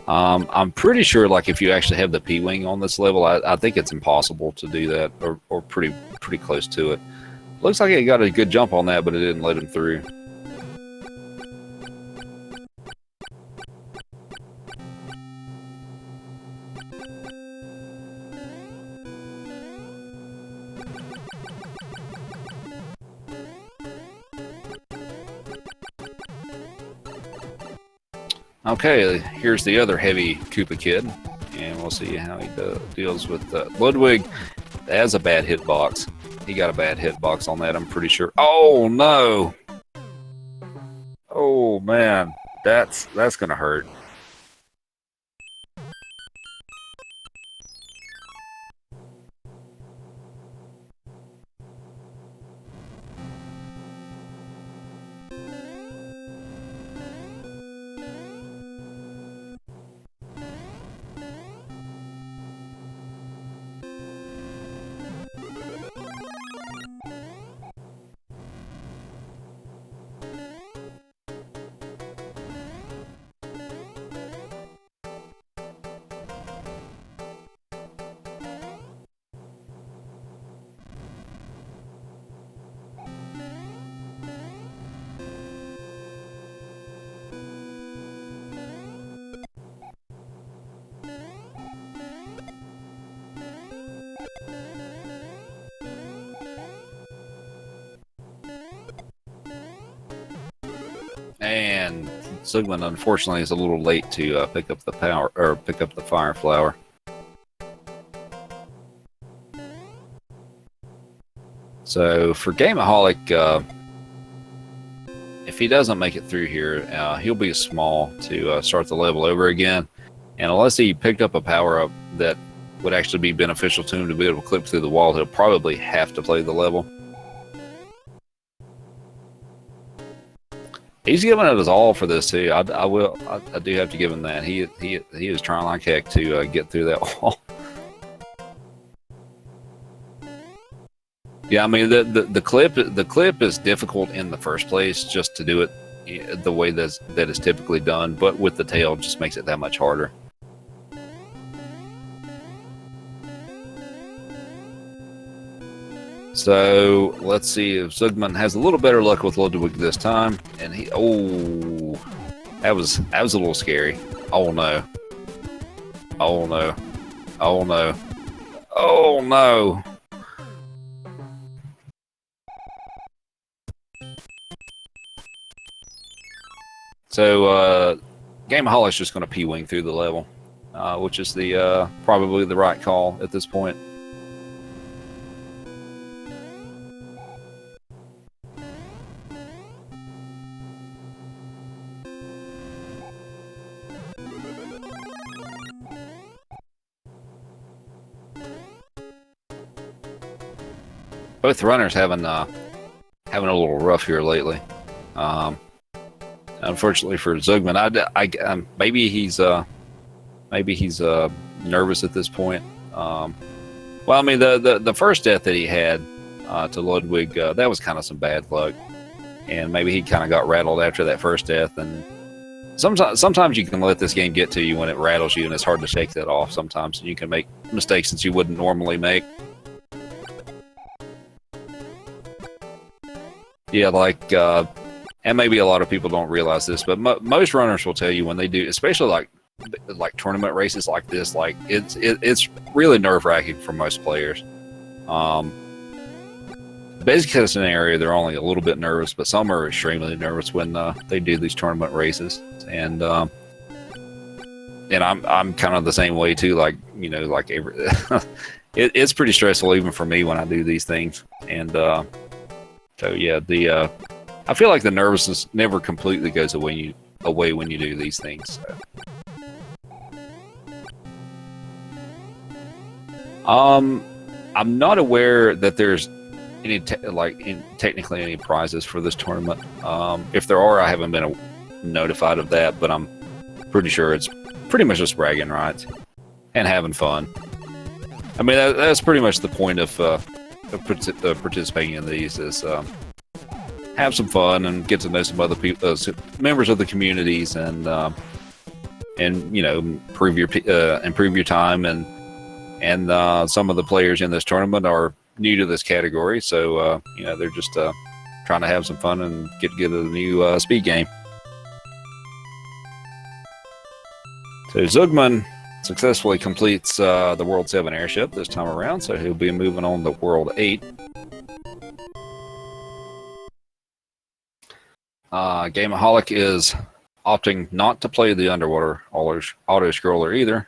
I'm pretty sure, like, if you actually have the P-wing on this level, I think it's impossible to do that, or pretty close to it. Looks like he got a good jump on that, but it didn't let him through. Okay, here's the other heavy Koopa kid, and we'll see how he deals with Ludwig. Has a bad hitbox. He got a bad hitbox on that, I'm pretty sure. Oh no! Oh man, that's gonna hurt. And Sigmund, unfortunately, is a little late to pick up the fire flower. So for Gameaholic, if he doesn't make it through here, he'll be small to start the level over again. And unless he picked up a power-up that would actually be beneficial to him to be able to clip through the wall, he'll probably have to play the level. He's giving it his all for this too. I do have to give him that. He is trying like heck to get through that wall. Yeah, I mean the clip is difficult in the first place just to do it the way that is typically done, but with the tail, it just makes it that much harder. So let's see if Zugman has a little better luck with Ludwig this time, and he that was a little scary. Oh no! Oh no! Oh no! Oh no! So Gameaholic's just going to P-wing through the level, which is the probably the right call at this point. Both runners having a little rough here lately. Unfortunately for Zugman, maybe he's nervous at this point. Well, I mean the first death that he had to Ludwig, that was kind of some bad luck, and maybe he kind of got rattled after that first death. And sometimes you can let this game get to you when it rattles you, and it's hard to shake that off. Sometimes you can make mistakes that you wouldn't normally make. Yeah, like, and maybe a lot of people don't realize this, but most runners will tell you when they do, especially like tournament races like this, like it's really nerve-wracking for most players. Basic case scenario, they're only a little bit nervous, but some are extremely nervous when they do these tournament races, and I'm kind of the same way too. Like, you know, like it's pretty stressful even for me when I do these things, and. So yeah, I feel like the nervousness never completely goes away when you do these things. So. I'm not aware that there's any technically any prizes for this tournament. If there are, I haven't been notified of that, but I'm pretty sure it's pretty much just bragging rights and having fun. I mean, that's pretty much the point of participating in these is have some fun and get to know some other people, members of the communities, and you know, improve your time. And some of the players in this tournament are new to this category, so you know, they're just trying to have some fun and get a new speed game. So Zugman successfully completes the World 7 airship this time around, so he'll be moving on to World 8. Gameaholic is opting not to play the underwater auto-scroller either.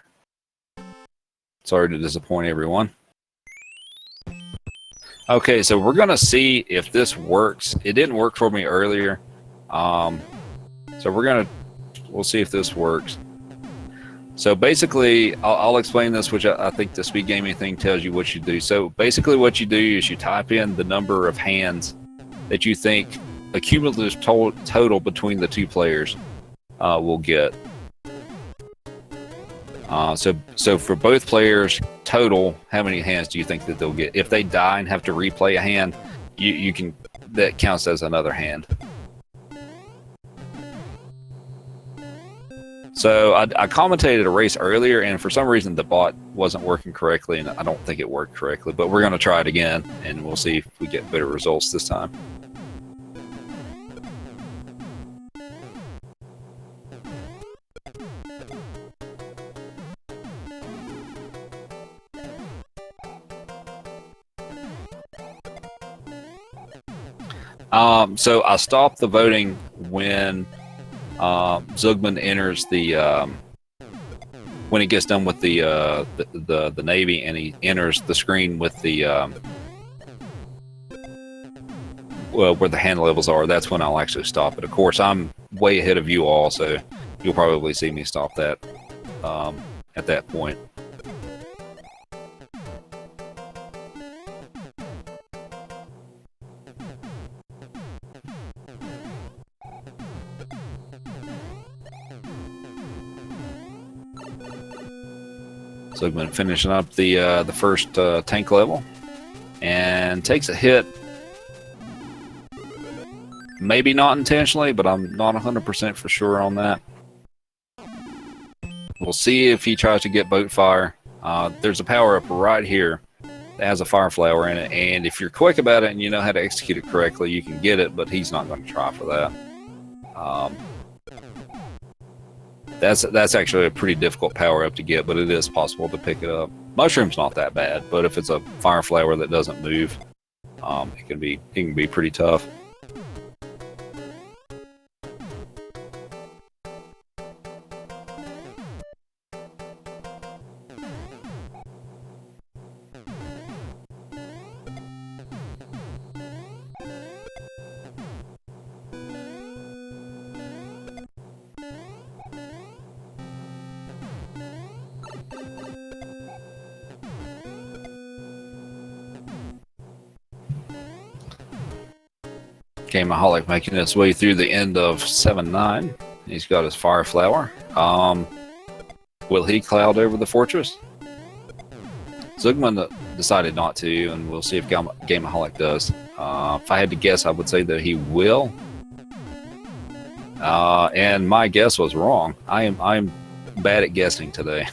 Sorry to disappoint everyone. Okay, so we're going to see if this works. It didn't work for me earlier. So we'll see if this works. So basically, I'll explain this, which I think the speed gaming thing tells you what you do. So basically what you do is you type in the number of hands that you think a cumulative total between the two players will get. So for both players total, how many hands do you think that they'll get? If they die and have to replay a hand, that counts as another hand. So I commentated a race earlier, and for some reason the bot wasn't working correctly, and I don't think it worked correctly, but we're going to try it again, and we'll see if we get better results this time. So I stopped the voting when Zugman enters when he gets done with the Navy, and he enters the screen with the where the hand levels are. That's when I'll actually stop it. Of course, I'm way ahead of you all, so you'll probably see me stop that at that point. Zugman finishing up the first tank level and takes a hit. Maybe not intentionally, but I'm not 100% for sure on that. We'll see if he tries to get boat fire. There's a power up right here that has a fire flower in it, and if you're quick about it and you know how to execute it correctly, you can get it, but he's not going to try for that. That's actually a pretty difficult power up to get, but it is possible to pick it up. Mushroom's not that bad, but if it's a fire flower that doesn't move, it can be pretty tough. Gameaholic making his way through the end of 7-9. He's got his fire flower. Will he cloud over the fortress? Zugman decided not to, and we'll see if Gameaholic does. If I had to guess, I would say that he will. And my guess was wrong. I'm bad at guessing today.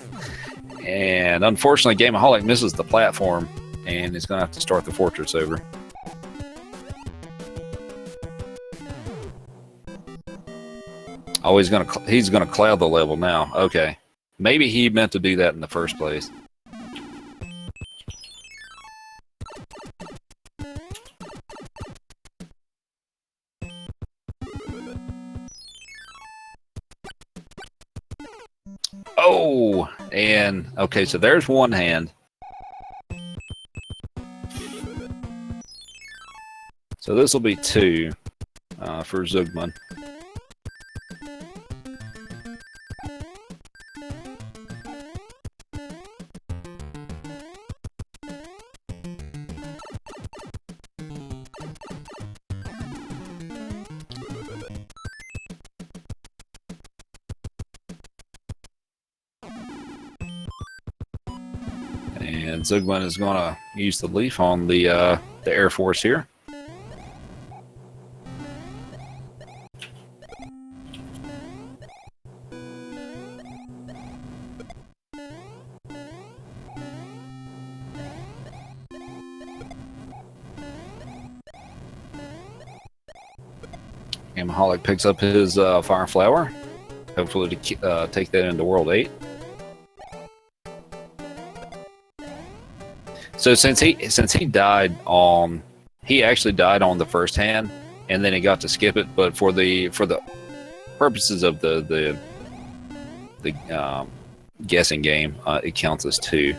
And unfortunately, Gameaholic misses the platform, and he's going to have to start the fortress over. Oh, he's gonna cloud the level now. Okay, maybe he meant to do that in the first place. Oh, and okay, so there's one hand. So this will be two for Zugman. And Zugman is going to use the leaf on the Air Force here. Gameaholic picks up his Fire Flower, hopefully to take that into World 8. So since he died on, he actually died on the first hand, and then he got to skip it. But for the purposes of the guessing game, it counts as 2.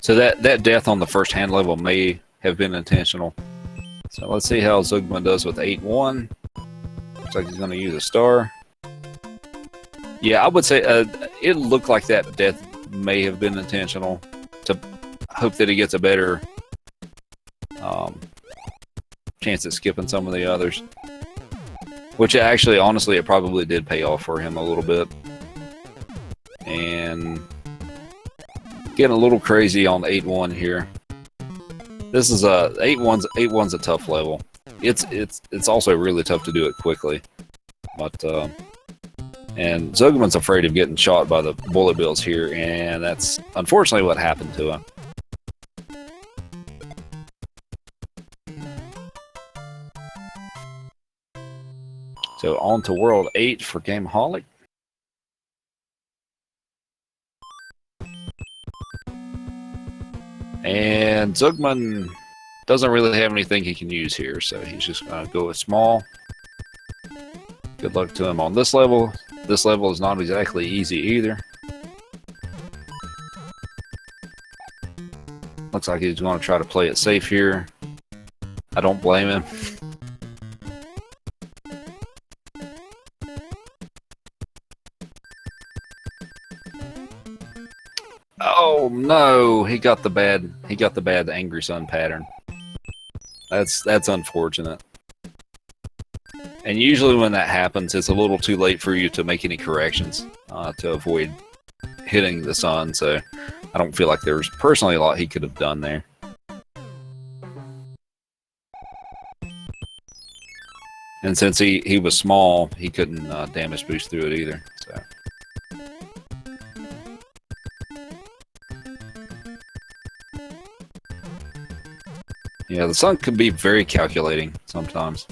So that death on the first hand level may have been intentional. So let's see how Zugman does with 8-1. Looks like he's going to use a star. Yeah, I would say it looked like that death may have been intentional to hope that he gets a better chance at skipping some of the others. Which actually, honestly, it probably did pay off for him a little bit. And getting a little crazy on 8-1 here. This is a 8-1's a tough level. It's also really tough to do it quickly. But and Zugman's afraid of getting shot by the bullet bills here, and that's unfortunately what happened to him. So on to World 8 for Gameaholic. And Zugman doesn't really have anything he can use here, so he's just going to go with small. Good luck to him on this level. This level is not exactly easy either. Looks like he's going to try to play it safe here. I don't blame him. Oh no, he got the bad angry sun pattern. That's unfortunate. And usually when that happens, it's a little too late for you to make any corrections to avoid hitting the sun. So I don't feel like there's personally a lot he could have done there. And since he was small, he couldn't damage boost through it either. So. Yeah, the sun can be very calculating sometimes.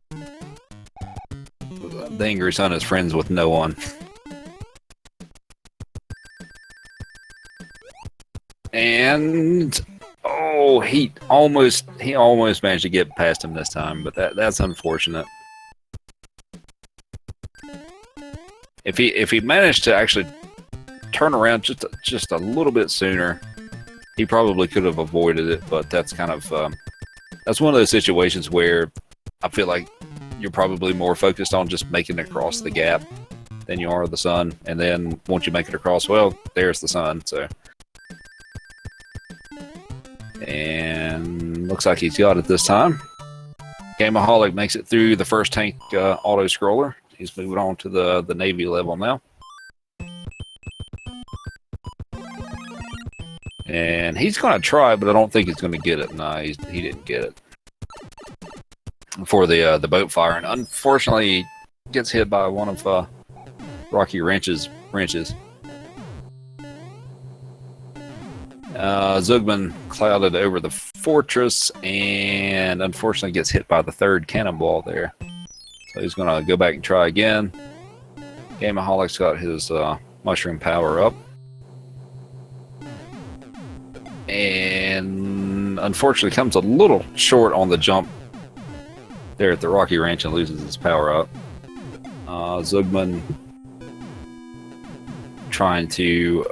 The angry sun is friends with no one. And oh, he almost managed to get past him this time, but that's unfortunate. If he managed to actually turn around just a little bit sooner, he probably could have avoided it. But that's kind of that's one of those situations where I feel like you're probably more focused on just making it across the gap than you are the sun. And then once you make it across, well, there's the sun. So, and looks like he's got it this time. Gameaholic makes it through the first tank auto scroller. He's moving on to the Navy level now. And he's going to try, but I don't think he's going to get it. No, he didn't get it. For the boat fire, and unfortunately gets hit by one of Rocky Wrench's wrenches. Zugman clouded over the fortress and unfortunately gets hit by the third cannonball there. So he's going to go back and try again. Gameaholic's got his mushroom power up. And unfortunately comes a little short on the jump there at the Rocky Ranch and loses his power up. Zugman trying to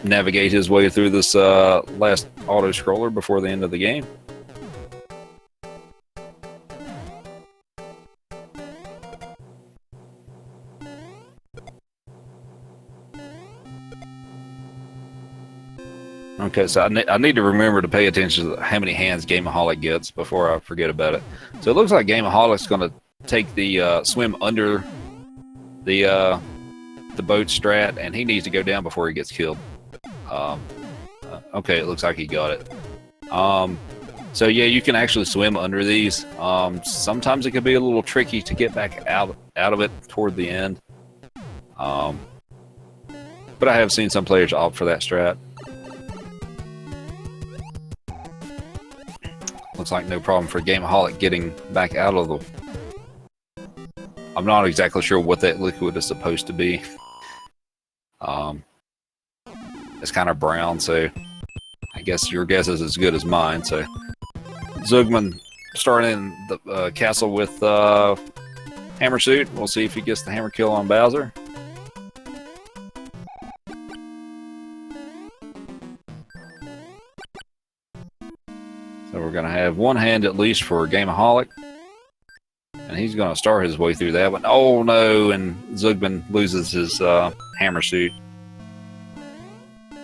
navigate his way through this last auto scroller before the end of the game. Okay, so I need to remember to pay attention to how many hands Gameaholic gets before I forget about it. So it looks like Gameaholic's going to take the swim under the boat strat, and he needs to go down before he gets killed. Okay, it looks like he got it. So yeah, you can actually swim under these. Sometimes it can be a little tricky to get back out of it toward the end. But I have seen some players opt for that strat. Looks like no problem for Gameaholic getting back out of the... I'm not exactly sure what that liquid is supposed to be. It's kind of brown, so I guess your guess is as good as mine. So Zugman starting the castle with Hammer Suit. We'll see if he gets the hammer kill on Bowser. So we're going to have one hand at least for Gameaholic. And he's going to start his way through that one. Oh no, and Zugman loses his Hammer Suit.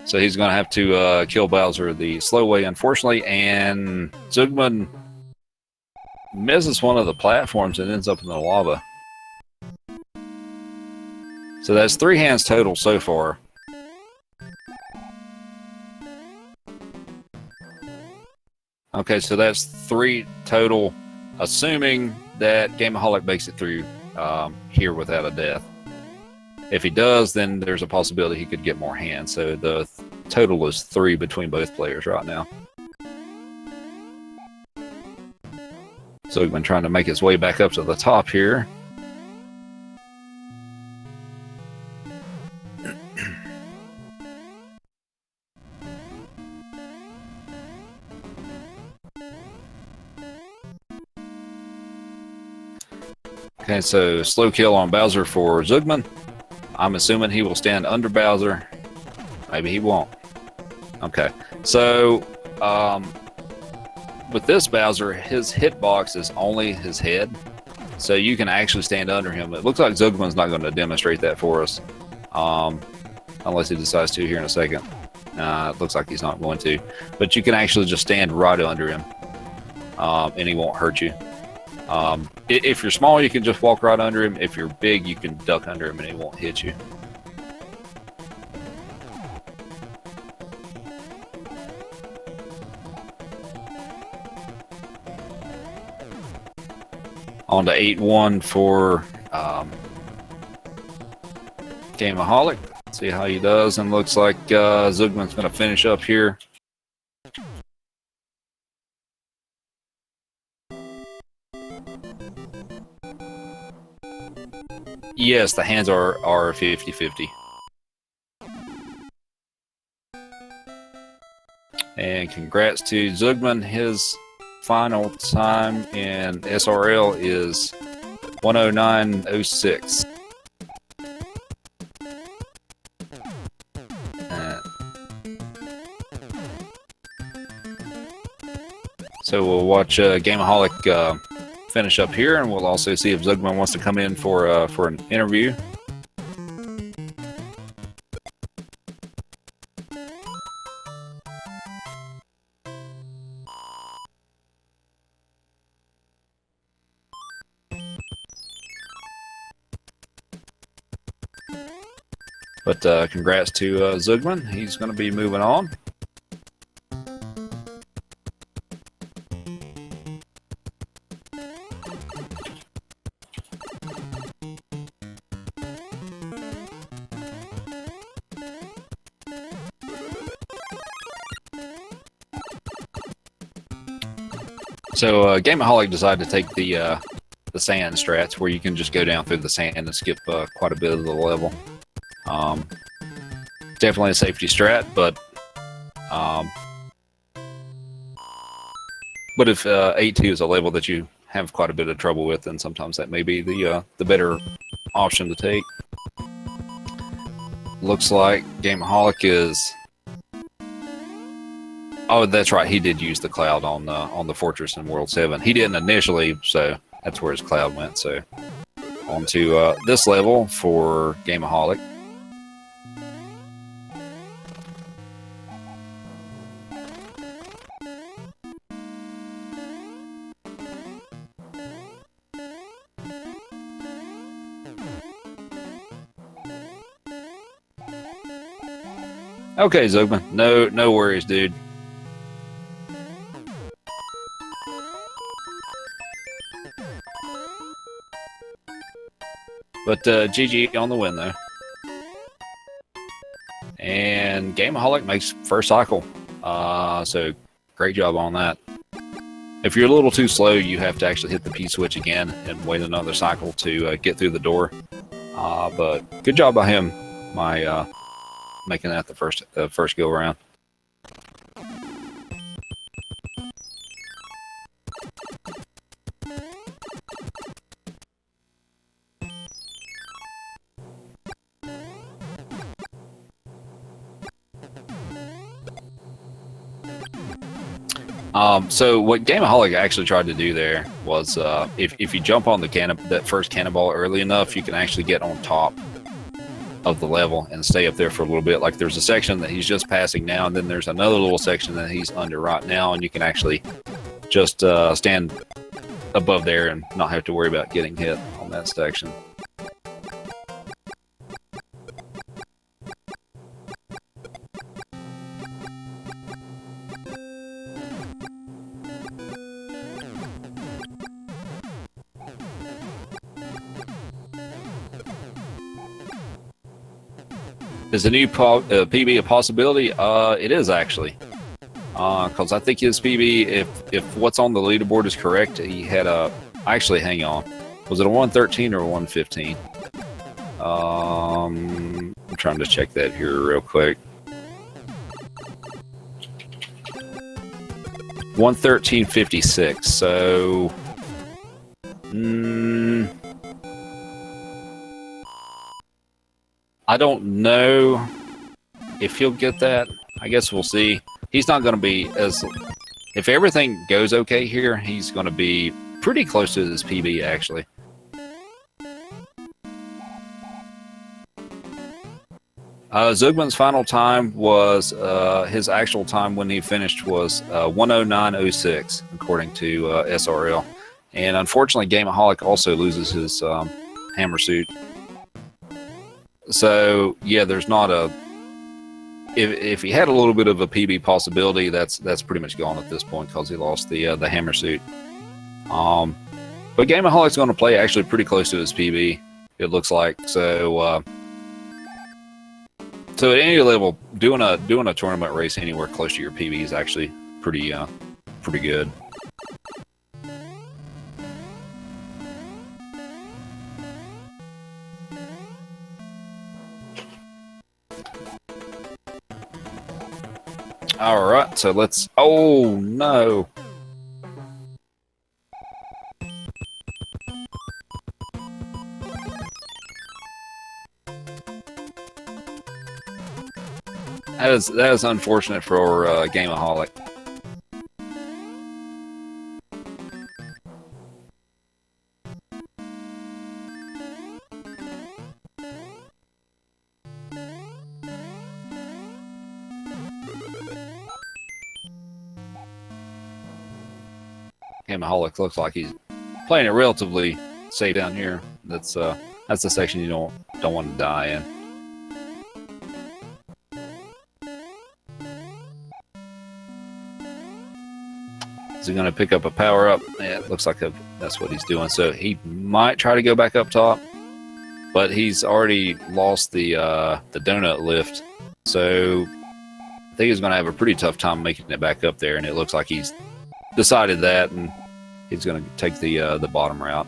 So he's going to have to kill Bowser the slow way, unfortunately. And Zugman misses one of the platforms and ends up in the lava. So that's 3 hands total so far. Okay, so that's 3 total, assuming that Gameaholic makes it through here without a death. If he does, then there's a possibility he could get more hands. So the total is 3 between both players right now. So we've been trying to make his way back up to the top here. Okay, so slow kill on Bowser for Zugman. I'm assuming he will stand under Bowser. Maybe he won't. Okay, so with this Bowser, his hitbox is only his head. So you can actually stand under him. It looks like Zugman's not going to demonstrate that for us. Unless he decides to here in a second. It looks like he's not going to. But you can actually just stand right under him. And he won't hurt you. If you're small, you can just walk right under him. If you're big, you can duck under him and he won't hit you. On to 8-1 for Gameaholic. See how he does, and looks like Zugman's going to finish up here. Yes, the hands are 50-50. And congrats to Zugman. His final time in SRL is 109.06. So we'll watch Gameaholic finish up here, and we'll also see if Zugman wants to come in for an interview. But congrats to Zugman. He's going to be moving on. So Gameaholic decided to take the sand strats, where you can just go down through the sand and skip quite a bit of the level. Definitely a safety strat, but if 8-2 is a level that you have quite a bit of trouble with, then sometimes that may be the better option to take. Looks like Gameaholic is... Oh, that's right. He did use the cloud on the fortress in World 7. He didn't initially, so that's where his cloud went. So on to this level for Okay, Zugman. No worries, dude. But GG on the win, though. And Gameaholic makes first cycle. So great job on that. If you're a little too slow, you have to actually hit the P switch again and wait another cycle to get through the door. But good job by him, making that the first go around. So what Gameaholic actually tried to do there was, if you jump on that first cannonball early enough, you can actually get on top of the level and stay up there for a little bit. Like there's a section that he's just passing now, and then there's another little section that he's under right now, and you can actually just stand above there and not have to worry about getting hit on that section. Is the new PB a possibility? It is actually, because I think his PB, if what's on the leaderboard is correct, he had actually, hang on, was it a 113 or a 115? I'm trying to check that here real quick. 113.56. So. I don't know if he'll get that. I guess we'll see. He's not going to be as... If everything goes okay here, he's going to be pretty close to his PB, actually. Zugman's final time was... his actual time when he finished was 109.06, according to SRL. And unfortunately, Gameaholic also loses his hammer suit. So yeah, there's not a. If he had a little bit of a PB possibility, that's pretty much gone at this point because he lost the hammer suit. But Gameaholic's going to play actually pretty close to his PB. It looks like so. So at any level, doing a tournament race anywhere close to your PB is actually pretty good. All right, so let's. Oh no! That is unfortunate for Gameaholic. Gameaholic looks like he's playing it relatively safe down here. That's the section you don't want to die in. Is he going to pick up a power up? Yeah, it looks like that's what he's doing. So he might try to go back up top, but he's already lost the donut lift. So I think he's going to have a pretty tough time making it back up there. And it looks like he's decided that, and he's going to take the bottom route.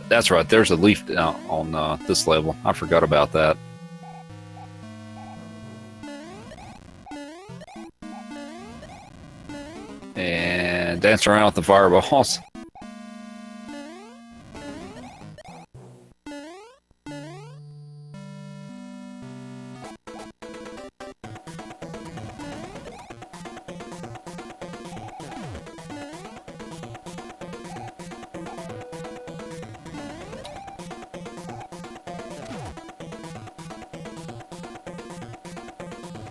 That's right. There's a leaf on this level. I forgot about that. And dance around with the fireballs.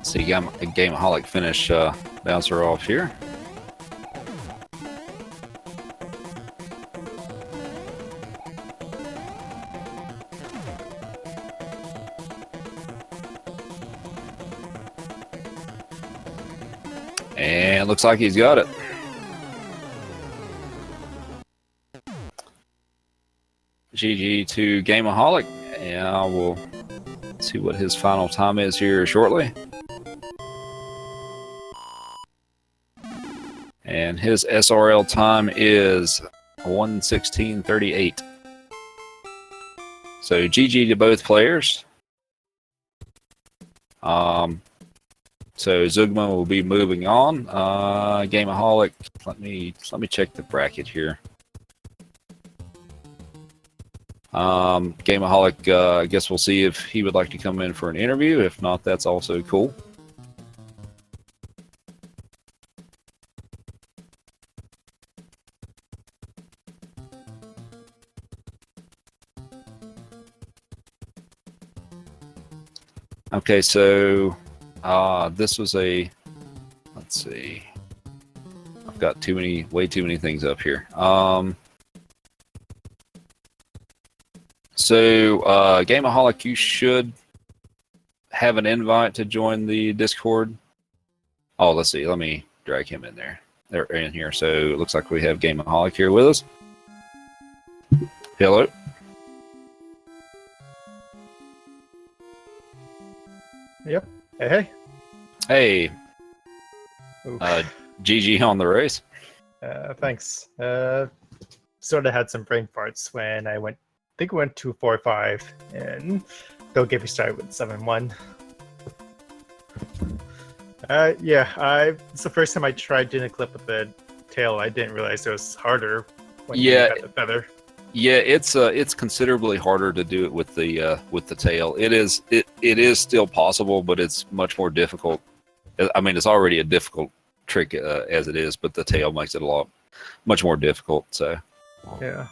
See, Gameaholic finish bouncer off here. And looks like he's got it. GG to Gameaholic. And we'll see what his final time is here shortly. And his SRL time is 1:16:38. So GG to both players. So Zugman will be moving on. Gameaholic, let me check the bracket here. Gameaholic, I guess we'll see if he would like to come in for an interview. If not, that's also cool. Okay, so this was a, let's see, I've got way too many things up here. So Gameaholic, you should have an invite to join the Discord. Oh, let's see, let me drag him in there. They're in here, so it looks like we have Gameaholic here with us. Hello. Yep. Hey. Hey. GG on the race. Thanks. Sort of had some brain farts when I think I went 2-4-5, and they'll get me started with 7-1. Yeah, it's the first time I tried doing a clip with the tail. I didn't realize it was harder when you got the feather. Yeah, it's considerably harder to do it with the tail. It is still possible, but it's much more difficult. I mean, it's already a difficult trick as it is, but the tail makes it much more difficult. So yeah,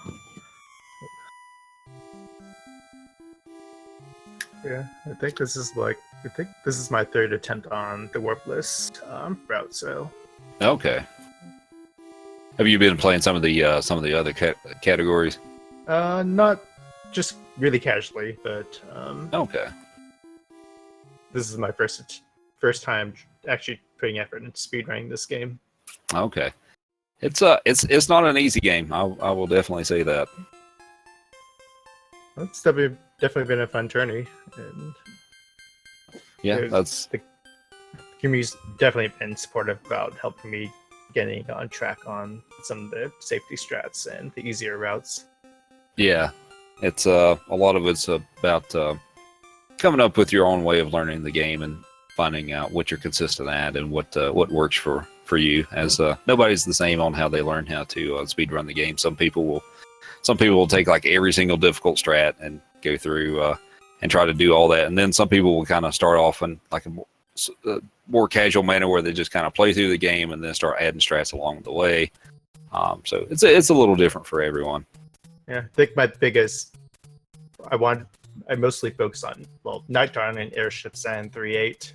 I think this is my third attempt on the Warpless route. So okay, have you been playing some of the other categories? Not just really casually, but okay. This is my first time actually putting effort into speedrunning this game. Okay, it's not an easy game. I will definitely say that. It's definitely been a fun journey, and yeah, the community's definitely been supportive about helping me getting on track on some of the safety strats and the easier routes. Yeah, it's a lot of it's about coming up with your own way of learning the game and finding out what you're consistent at and what works for you. As nobody's the same on how they learn how to speed run the game. Some people will take like every single difficult strat and go through and try to do all that, and then some people will kind of start off in like a more casual manner where they just kind of play through the game and then start adding strats along the way. So it's a little different for everyone. Yeah, I think my biggest, I mostly focus on, Night Dawn and airships and 3.8.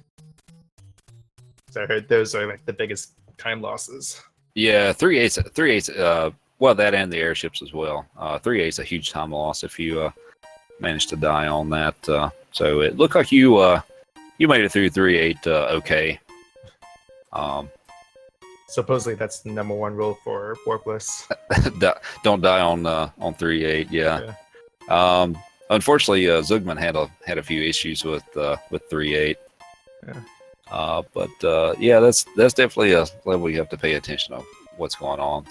So I heard those are like the biggest time losses. Yeah, 3.8's well, that and the airships as well. 3.8's a huge time loss if you manage to die on that. So it looked like you made it through 3.8 okay. Supposedly that's the number 1 rule for Warpless. Don't die on 3.8. Yeah. Unfortunately, Zugman had a few issues with 3.8. Yeah. But yeah, that's definitely a level you have to pay attention to what's going on.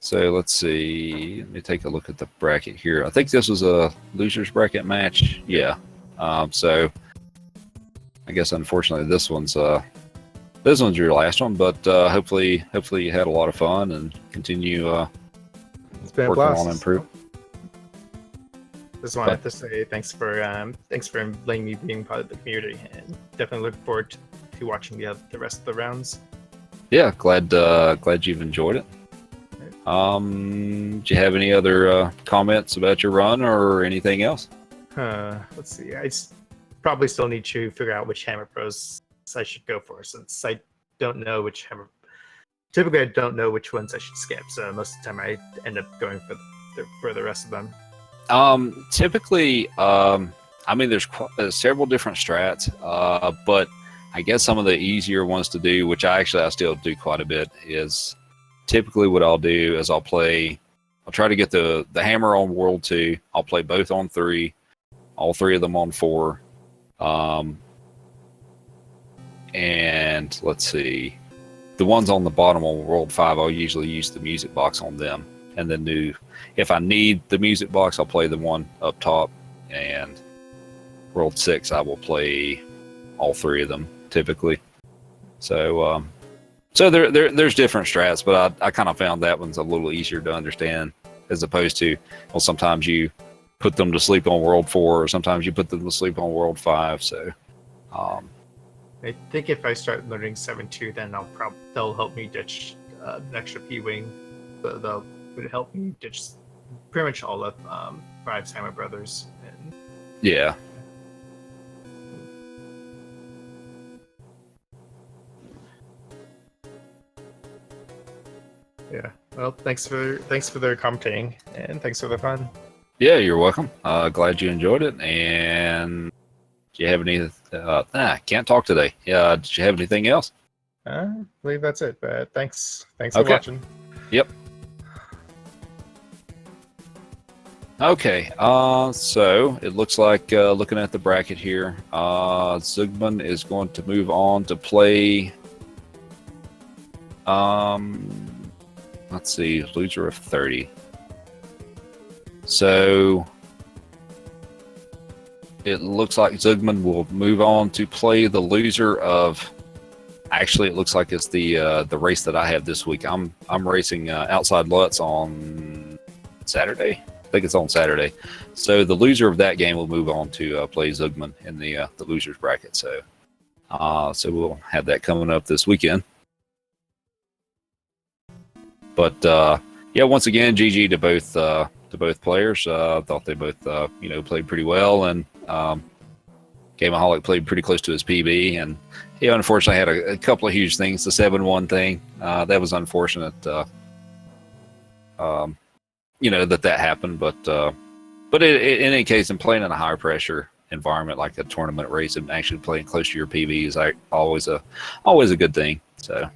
So let's see. Let me take a look at the bracket here. I think this was a losers bracket match. Yeah. So I guess unfortunately this one's your last one, but hopefully you had a lot of fun and continue it's been working a blast. on improving. Just wanted to say thanks for letting me being part of the community, and definitely look forward to watching the rest of the rounds. Yeah, glad you've enjoyed it. Do you have any other comments about your run or anything else? Let's see. Probably still need to figure out which Hammer Pros I should go for, since I don't know which Hammer. Typically, I don't know which ones I should skip, so most of the time I end up going for the rest of them. Typically, I mean, there's several different strats, but I guess some of the easier ones to do, which I still do quite a bit, is typically what I'll do is I'll try to get the hammer on World 2. I'll play both on 3, all 3 of them on 4. And let's see, the ones on the bottom on World 5, I'll usually use the music box on them. And then if I need the music box, I'll play the one up top. And World 6, I will play all 3 of them typically. So there's different strats, but I kind of found that one's a little easier to understand, as opposed to, well, sometimes you put them to sleep on World 4, or sometimes you put them to sleep on World 5. So I think if I start learning 7-2, then they'll help me ditch an extra P-Wing. They'll help me ditch pretty much all of 5's Hammer Brothers. And yeah. Yeah. Well, thanks for the commenting, and thanks for the fun. Yeah, you're welcome. Glad you enjoyed it. And do you have any? Can't talk today. Yeah. Did you have anything else? I believe that's it. But thanks for watching. Yep. Okay. So it looks like, looking at the bracket here, Zugman is going to move on to play. Let's see, loser of 30. So it looks like Zugman will move on to play the loser of. Actually, it looks like it's the race that I have this week. I'm racing Outside Lutz on Saturday. I think it's on Saturday. So the loser of that game will move on to play Zugman in the losers bracket. So we'll have that coming up this weekend. But yeah, once again, GG to both players. Thought they both played pretty well, and Gameaholic played pretty close to his PB, and he unfortunately had a couple of huge things. The 7-1 thing, that was unfortunate. That happened, but in any case, in playing in a high pressure environment like a tournament race and actually playing close to your PB is always a good thing. So.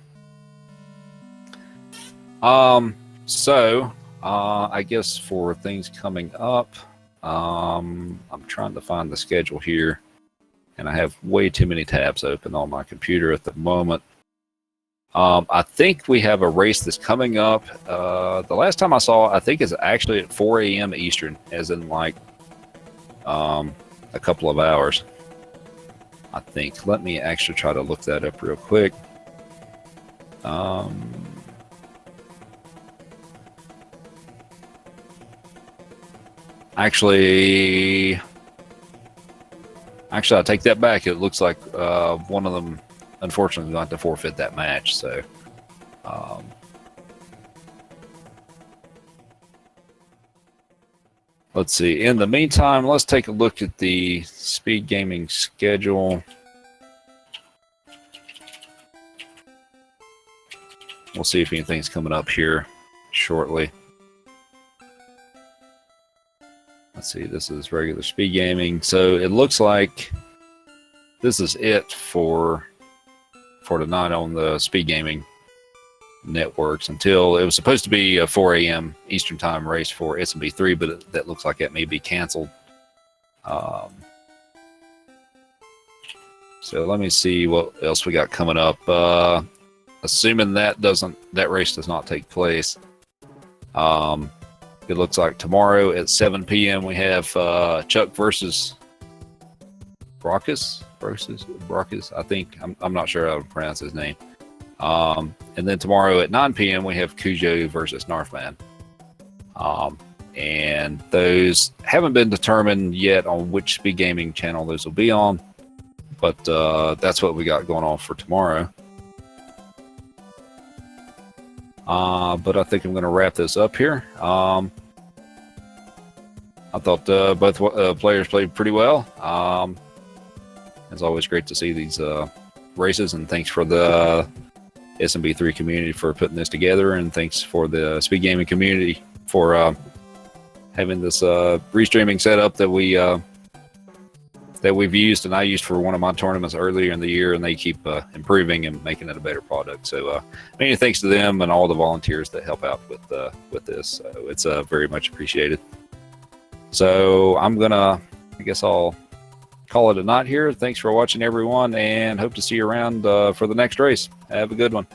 I guess for things coming up, I'm trying to find the schedule here, and I have way too many tabs open on my computer at the moment. I think we have a race that's coming up. The last time I saw it, I think it's actually at 4 a.m. Eastern, as in like a couple of hours. I think. Let me actually try to look that up real quick. Actually, I take that back. It looks like one of them, unfortunately, got to forfeit that match. So, let's see. In the meantime, let's take a look at the Speed Gaming schedule. We'll see if anything's coming up here shortly. Let's see, this is regular Speed Gaming. So it looks like this is it for tonight on the Speed Gaming networks, until it was supposed to be a 4 a.m. Eastern Time race for SMB3, but that looks like that may be canceled. So let me see what else we got coming up. Assuming that race does not take place. It looks like tomorrow at 7 p.m. we have Chuck versus Brockus. I think. I'm not sure how to pronounce his name. And then tomorrow at 9 p.m. we have Cujo versus Narfman. And those haven't been determined yet on which Speed Gaming channel those will be on. But that's what we got going on for tomorrow. But I think I'm going to wrap this up here. I thought both players played pretty well. It's always great to see these races, and thanks for the SMB3 community for putting this together, and thanks for the speed gaming community for having this restreaming setup that we've used, and I used for one of my tournaments earlier in the year, and they keep improving and making it a better product. So many thanks to them and all the volunteers that help out with this. So it's very much appreciated. So I guess I'll call it a night here. Thanks for watching, everyone, and hope to see you around for the next race. Have a good one.